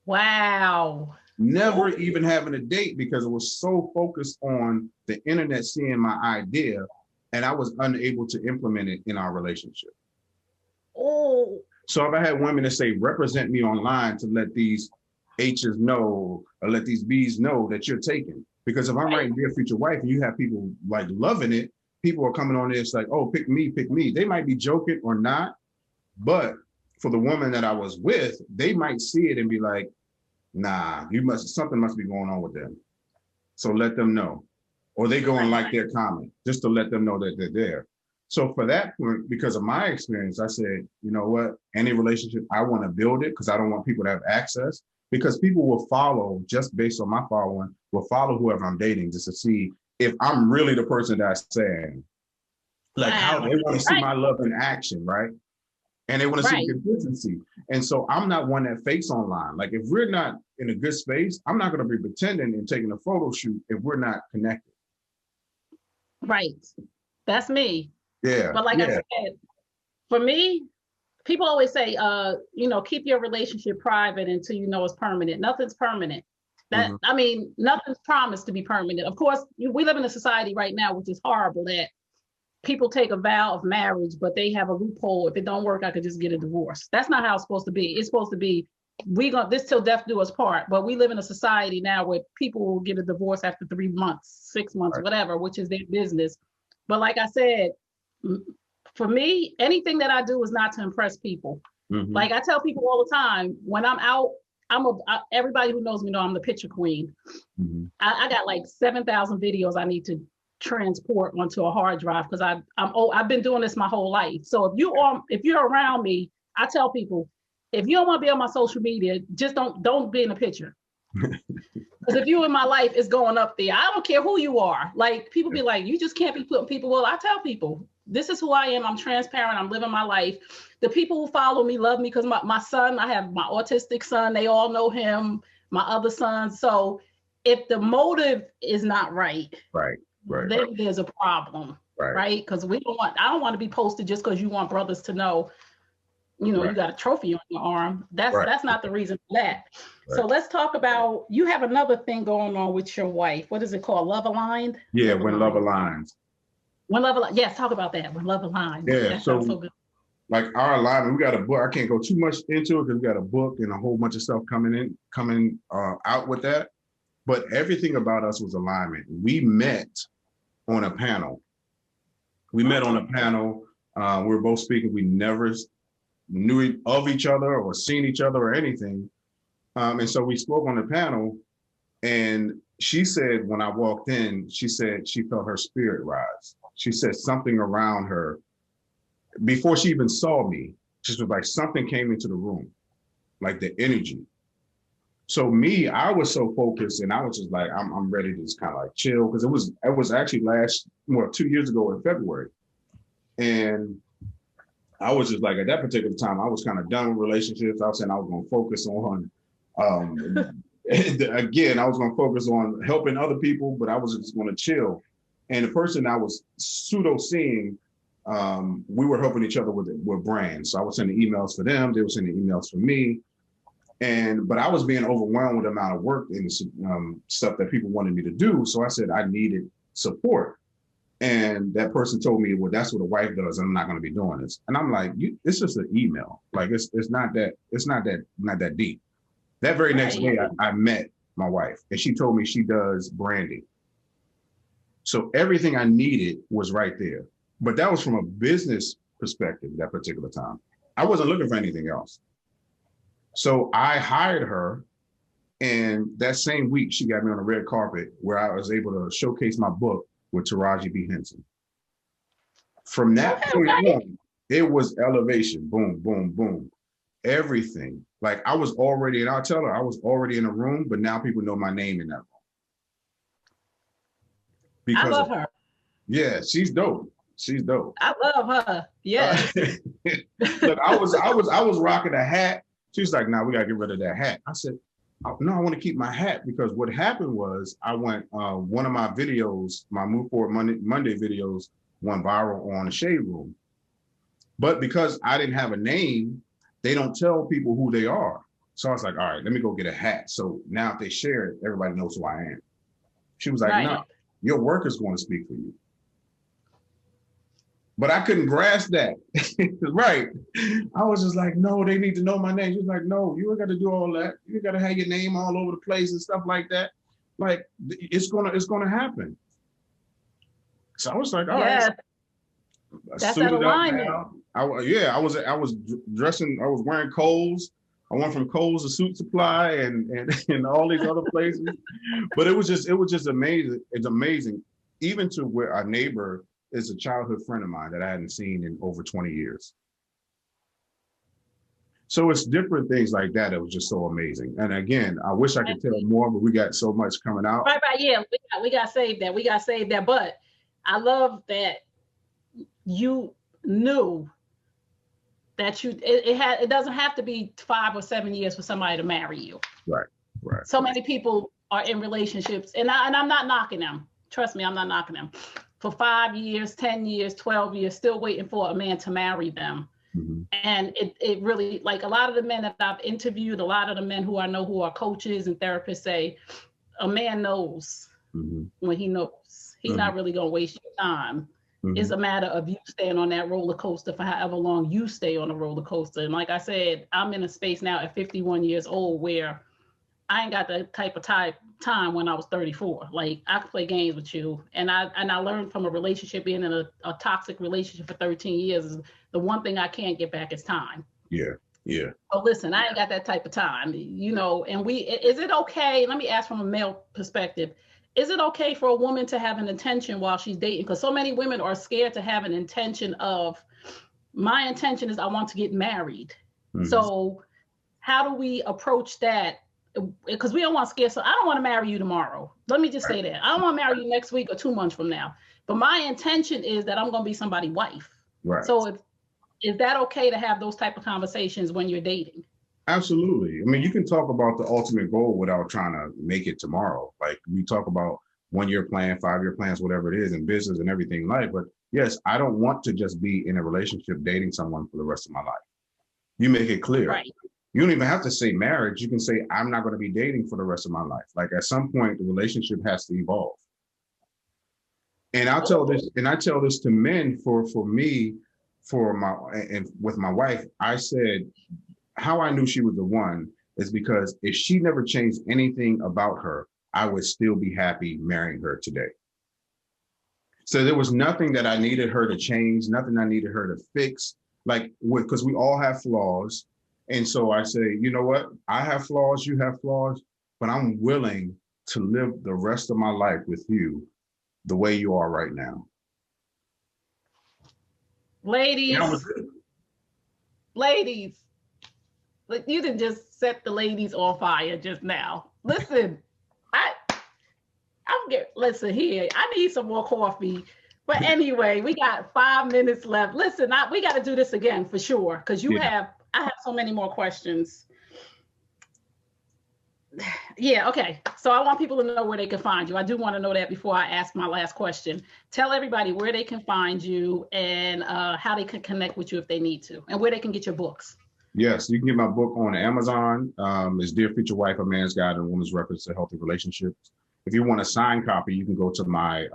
Speaker 1: Wow.
Speaker 2: Never even having a date, because it was so focused on the internet seeing my idea, and I was unable to implement it in our relationship.
Speaker 1: Oh.
Speaker 2: So if I had women that say, represent me online to let these H's know, or let these B's know that you're taken. Because if I'm writing Dear Future Wife and you have people like loving it, people are coming on this like, oh, pick me, pick me. They might be joking or not, but for the woman that I was with, they might see it and be like, nah, something must be going on with them. So let them know. Or they go and like their comment just to let them know that they're there. So for that point, because of my experience, I said, you know what, any relationship, I want to build it because I don't want people to have access, because people will follow just based on my following, will follow whoever I'm dating just to see if I'm really the person that I'm saying. Like how they want to see my love in action, right? And they want to see consistency. And so I'm not one that fakes online. Like if we're not in a good space, I'm not going to be pretending and taking a photo shoot if we're not connected.
Speaker 1: Right. That's me.
Speaker 2: Yeah.
Speaker 1: But like I said, for me, people always say, keep your relationship private until you know it's permanent. Nothing's permanent. I mean, nothing's promised to be permanent. Of course, we live in a society right now, which is horrible, that people take a vow of marriage, but they have a loophole. If it don't work, I could just get a divorce. That's not how it's supposed to be. It's supposed to be, this till death do us part. But we live in a society now where people will get a divorce after 3 months, 6 months, whatever, which is their business. But like I said, for me, anything that I do is not to impress people. Mm-hmm. Like I tell people all the time, when I'm out, everybody who knows me know I'm the picture queen. Mm-hmm. I got like 7,000 videos I need to transport onto a hard drive because I've been doing this my whole life. So if you're around me, I tell people, if you don't want to be on my social media, just don't be in a picture. Because if you're in my life, it's going up there. I don't care who you are. Like people be like, you just can't be putting people. Well, I tell people, this is who I am. I'm transparent. I'm living my life. The people who follow me love me because my son, I have my autistic son. They all know him, my other sons. So if the motive is not right, then there's a problem, right? Because I don't want to be posted just because you want brothers to know, you got a trophy on your arm. That's not the reason for that. So let's talk about, you have another thing going on with your wife. What is it called? Love Aligned?
Speaker 2: Yeah, When Love Aligns.
Speaker 1: When Love Aligns. Yes, talk about that. When Love Aligns.
Speaker 2: Yeah,
Speaker 1: that sounds so good.
Speaker 2: Like our alignment, we got a book. I can't go too much into it because we got a book and a whole bunch of stuff coming out with that. But everything about us was alignment. We met on a panel. We were both speaking. We never knew of each other or seen each other or anything. And so we spoke on the panel, and she said when I walked in, she said she felt her spirit rise. She said something around her before she even saw me. She was like, something came into the room, like the energy. So me, I was so focused, and I was just like, I'm ready to just kind of like chill, because it was actually 2 years ago in February, and I was just like, at that particular time, I was kind of done with relationships. I was saying I was going to focus on, again, I was going to focus on helping other people, but I was just going to chill. And the person I was pseudo seeing, we were helping each other with brands. So I was sending emails for them. They were sending emails for me. But I was being overwhelmed with the amount of work and stuff that people wanted me to do. So I said I needed support. And that person told me, well, that's what a wife does. I'm not going to be doing this. And I'm like, it's just an email. Like it's not that deep. That very next day, I met my wife, and she told me she does branding. So everything I needed was right there. But that was from a business perspective that particular time. I wasn't looking for anything else. So I hired her, and that same week she got me on the red carpet where I was able to showcase my book with Taraji B. Henson. From that point on, it was elevation, boom, boom, boom, everything. Like I was already, and I'll tell her, I was already in a room, but now people know my name in that room. Because
Speaker 1: I love her.
Speaker 2: Yeah, she's dope. She's dope.
Speaker 1: I love her. Yes.
Speaker 2: Look, I was rocking a hat. She was like, "Nah, we gotta get rid of that hat." I said, "No, I want to keep my hat," because what happened was I went one of my videos, my Move Forward Monday videos, went viral on the Shade Room. But because I didn't have a name, they don't tell people who they are. So I was like, all right, let me go get a hat. So now if they share it, everybody knows who I am. She was like, no, your work is going to speak for you. But I couldn't grasp that. Right. I was just like, no, they need to know my name. She was like, no, you ain't got to do all that. You got to have your name all over the place and stuff like that. Like it's gonna happen. So I was like, all right.
Speaker 1: That's that alignment.
Speaker 2: I was dressing. I was wearing Kohl's. I went from Kohl's to Suit Supply and all these other places. But it was just amazing. It's amazing, even to where our neighbor is a childhood friend of mine that I hadn't seen in over 20 years. So it's different things like that. It was just so amazing. And again, I wish I could tell more, but we got so much coming out.
Speaker 1: Right. Yeah, we got to save that. We got to save that. But I love that you knew that it doesn't have to be 5 or 7 years for somebody to marry you.
Speaker 2: Right.
Speaker 1: So many people are in relationships, and I'm not knocking them. Trust me, I'm not knocking them. For 5 years, 10 years, 12 years, still waiting for a man to marry them. Mm-hmm. And it really, like a lot of the men that I've interviewed, a lot of the men who I know who are coaches and therapists say, a man knows when he knows. He's not really going to waste your time. It's a matter of you staying on that roller coaster for however long you stay on the roller coaster. And like I said, I'm in a space now at 51 years old where I ain't got the type of time when I was 34. Like I could play games with you. And I learned from a relationship, being in a toxic relationship for 13 years, is the one thing I can't get back is time.
Speaker 2: Yeah.
Speaker 1: So listen, I ain't got that type of time, and is it okay? Let me ask from a male perspective. Is it okay for a woman to have an intention while she's dating? Because so many women are scared to have an intention of, my intention is I want to get married. So how do we approach that? Because we don't want to scare. So I don't want to marry you tomorrow. Let me just say that. I don't want to marry you next week or 2 months from now. But my intention is that I'm going to be somebody's wife. Right. So is that okay to have those type of conversations when you're dating?
Speaker 2: Absolutely. I mean, you can talk about the ultimate goal without trying to make it tomorrow. Like we talk about 1-year plan, 5-year plans, whatever it is in business and everything like. But yes, I don't want to just be in a relationship dating someone for the rest of my life. You make it clear. Right. You don't even have to say marriage. You can say, I'm not going to be dating for the rest of my life. Like at some point, the relationship has to evolve. And I tell this to men with my wife, I said, how I knew she was the one is because if she never changed anything about her, I would still be happy marrying her today. So there was nothing that I needed her to change, nothing I needed her to fix. like, because we all have flaws. And so I say, you know what? I have flaws, you have flaws, but I'm willing to live the rest of my life with you the way you are right now.
Speaker 1: Ladies, ladies, you didn't just set the ladies on fire just now. Listen, listen here. I need some more coffee. But anyway, we got 5 minutes left. Listen, we got to do this again for sure, because I have so many more questions. Yeah, okay. So I want people to know where they can find you. I do want to know that before I ask my last question. Tell everybody where they can find you and how they can connect with you if they need to, and where they can get your books.
Speaker 2: Yes, you can get my book on Amazon. It's Dear Future Wife, A Man's Guide and Woman's Reference to Healthy Relationships. If you want a signed copy, you can go to my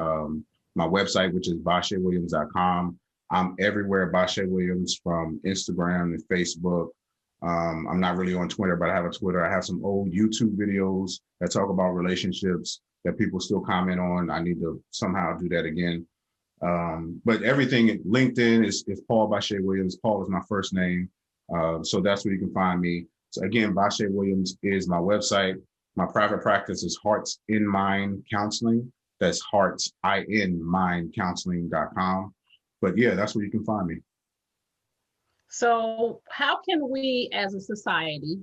Speaker 2: my website, which is BasheaWilliams.com. I'm everywhere, Bashea Williams, from Instagram and Facebook. I'm not really on Twitter, but I have a Twitter. I have some old YouTube videos that talk about relationships that people still comment on. I need to somehow do that again. But everything, LinkedIn is Paul Bashea Williams. Paul is my first name. So that's where you can find me. So again, Bashea Williams is my website. My private practice is Hearts in Mind Counseling. That's heartsinmindcounseling.com. But yeah, that's where you can find me.
Speaker 1: So how can we as a society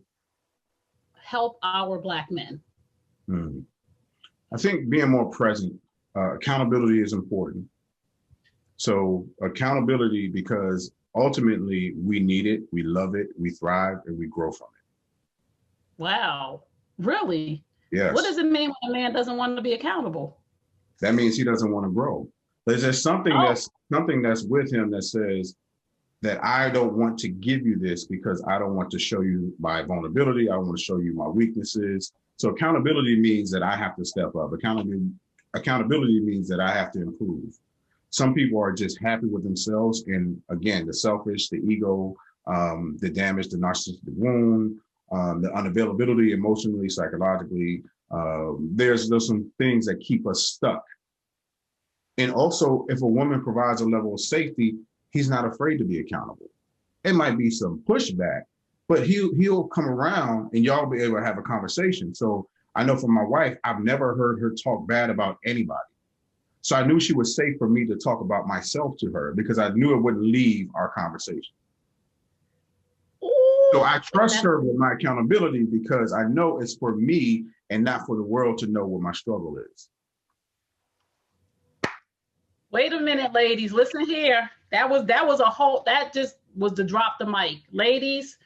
Speaker 1: help our Black men?
Speaker 2: I think being more present, accountability is important. So accountability, because ultimately we need it, we love it, we thrive, and we grow from it.
Speaker 1: Wow, really?
Speaker 2: Yes.
Speaker 1: What does it mean when a man doesn't want to be accountable?
Speaker 2: That means he doesn't want to grow. There's something that's with him that says that I don't want to give you this because I don't want to show you my vulnerability. I want to show you my weaknesses. So accountability means that I have to step up. Accountability means that I have to improve. Some people are just happy with themselves. And again, the selfish, the ego, the damage, the narcissistic wound, the unavailability emotionally, psychologically. There's some things that keep us stuck. And also, if a woman provides a level of safety, he's not afraid to be accountable. It might be some pushback, but he'll come around and y'all be able to have a conversation. So I know from my wife, I've never heard her talk bad about anybody. So I knew she was safe for me to talk about myself to her because I knew it wouldn't leave our conversation. So I trust her with my accountability because I know it's for me and not for the world to know what my struggle is.
Speaker 1: Wait a minute, ladies, listen here. That just was to drop the mic. Ladies,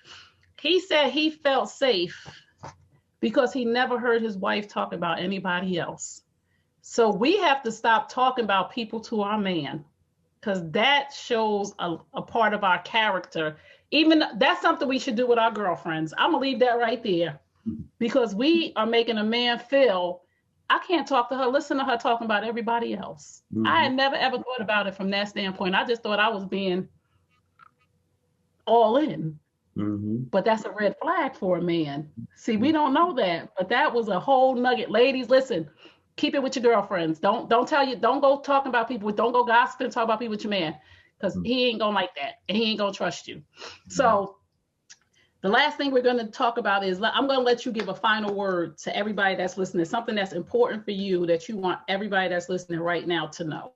Speaker 1: he said he felt safe because he never heard his wife talk about anybody else. So we have to stop talking about people to our man, because that shows a part of our character. Even that's something we should do with our girlfriends. I'm gonna leave that right there, because we are making a man feel I can't talk to her, listen to her talking about everybody else. Mm-hmm. I had never ever thought about it from that standpoint. I just thought I was being all in. Mm-hmm. But that's a red flag for a man. See, we don't know that, but that was a whole nugget. Ladies, listen, keep it with your girlfriends. Don't go talking about people. Don't go gossiping, talk about people with your man, because he ain't gonna like that and he ain't gonna trust you. Mm-hmm. So the last thing we're going to talk about is I'm going to let you give a final word to everybody that's listening, something that's important for you that you want everybody that's listening right now to know.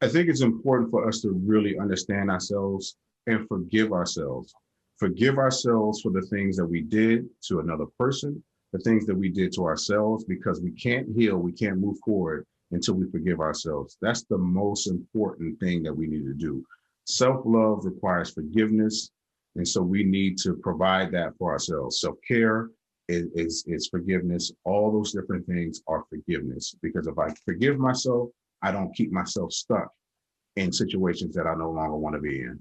Speaker 2: I think it's important for us to really understand ourselves and forgive ourselves. Forgive ourselves for the things that we did to another person, the things that we did to ourselves, because we can't heal, we can't move forward until we forgive ourselves. That's the most important thing that we need to do. Self-love requires forgiveness. And so we need to provide that for ourselves. Self-care is forgiveness. All those different things are forgiveness, because if I forgive myself, I don't keep myself stuck in situations that I no longer want to be in.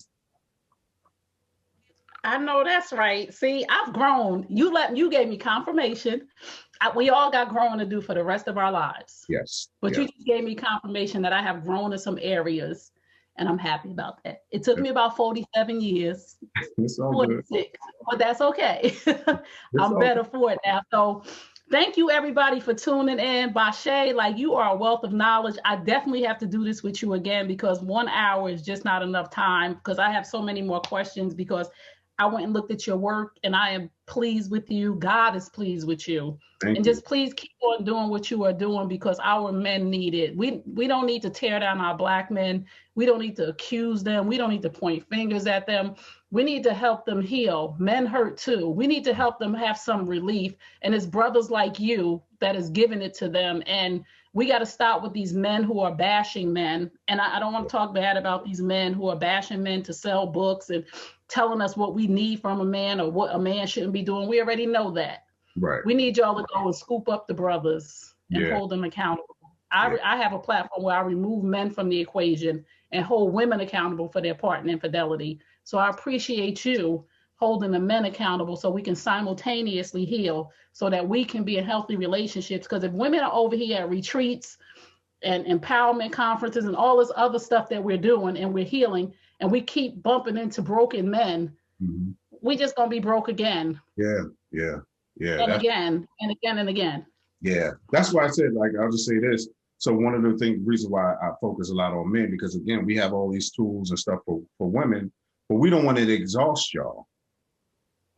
Speaker 1: I know that's right. See, I've grown. You gave me confirmation. We all got growing to do for the rest of our lives.
Speaker 2: Yes.
Speaker 1: But you just gave me confirmation that I have grown in some areas. And I'm happy about that. It took me about 47 years, 46, but that's okay. I'm better for it now. So Thank you, everybody, for tuning in. Bashea, like, you are a wealth of knowledge. I definitely have to do this with you again, because 1 hour is just not enough time, because I have so many more questions, because I went and looked at your work and I am pleased with you. God is pleased with you.
Speaker 2: Thank
Speaker 1: and
Speaker 2: you.
Speaker 1: Just please keep on doing what you are doing, because our men need it. We don't need to tear down our Black men. We don't need to accuse them. We don't need to point fingers at them. We need to help them heal. Men hurt too. We need to help them have some relief. And it's brothers like you that is giving it to them. And we got to stop with these men who are bashing men. And I don't want to talk bad about these men who are bashing men to sell books and telling us what we need from a man or what a man shouldn't be doing. We already know that.
Speaker 2: Right.
Speaker 1: We need y'all to go and scoop up the brothers and hold them accountable. I have a platform where I remove men from the equation and hold women accountable for their part in infidelity. So I appreciate you holding the men accountable so we can simultaneously heal, so that we can be in healthy relationships. Because if women are over here at retreats and empowerment conferences and all this other stuff that we're doing and we're healing, and we keep bumping into broken men, we just gonna be broke again.
Speaker 2: Yeah.
Speaker 1: And again, and again, and again.
Speaker 2: Yeah. That's why I said, like, I'll just say this. So one of the reasons why I focus a lot on men, because again, we have all these tools and stuff for women, but we don't want it to exhaust y'all.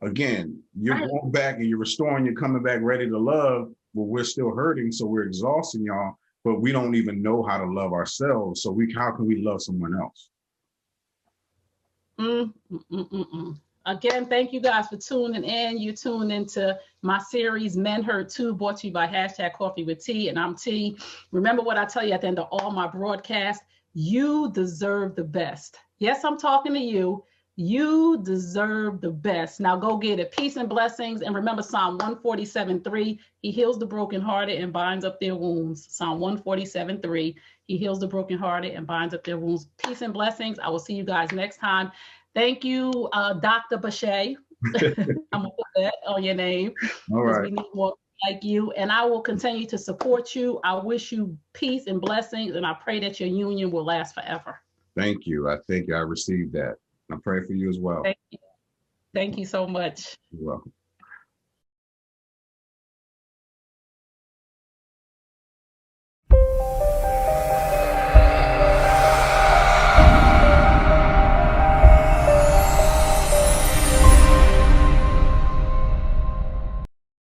Speaker 2: Again, you're going back and you're restoring, you're coming back ready to love, but we're still hurting. So we're exhausting y'all, but we don't even know how to love ourselves. So how can we love someone else?
Speaker 1: Again, thank you guys for tuning in. You tuned into my series, Men Hurt Too, brought to you by #Coffee with T, and I'm T. Remember what I tell you at the end of all my broadcasts: you deserve the best. Yes, I'm talking to you. You deserve the best. Now go get it. Peace and blessings. And remember Psalm 147:3, he heals the brokenhearted and binds up their wounds. Psalm 147:3, he heals the brokenhearted and binds up their wounds. Peace and blessings. I will see you guys next time. Thank you, Dr. Bashea. I'm gonna put that on your name.
Speaker 2: All right.
Speaker 1: We need more like you, and I will continue to support you. I wish you peace and blessings, and I pray that your union will last forever.
Speaker 2: Thank you. I think I received that. I pray for you as well.
Speaker 1: Thank you. Thank you so much.
Speaker 2: You're welcome.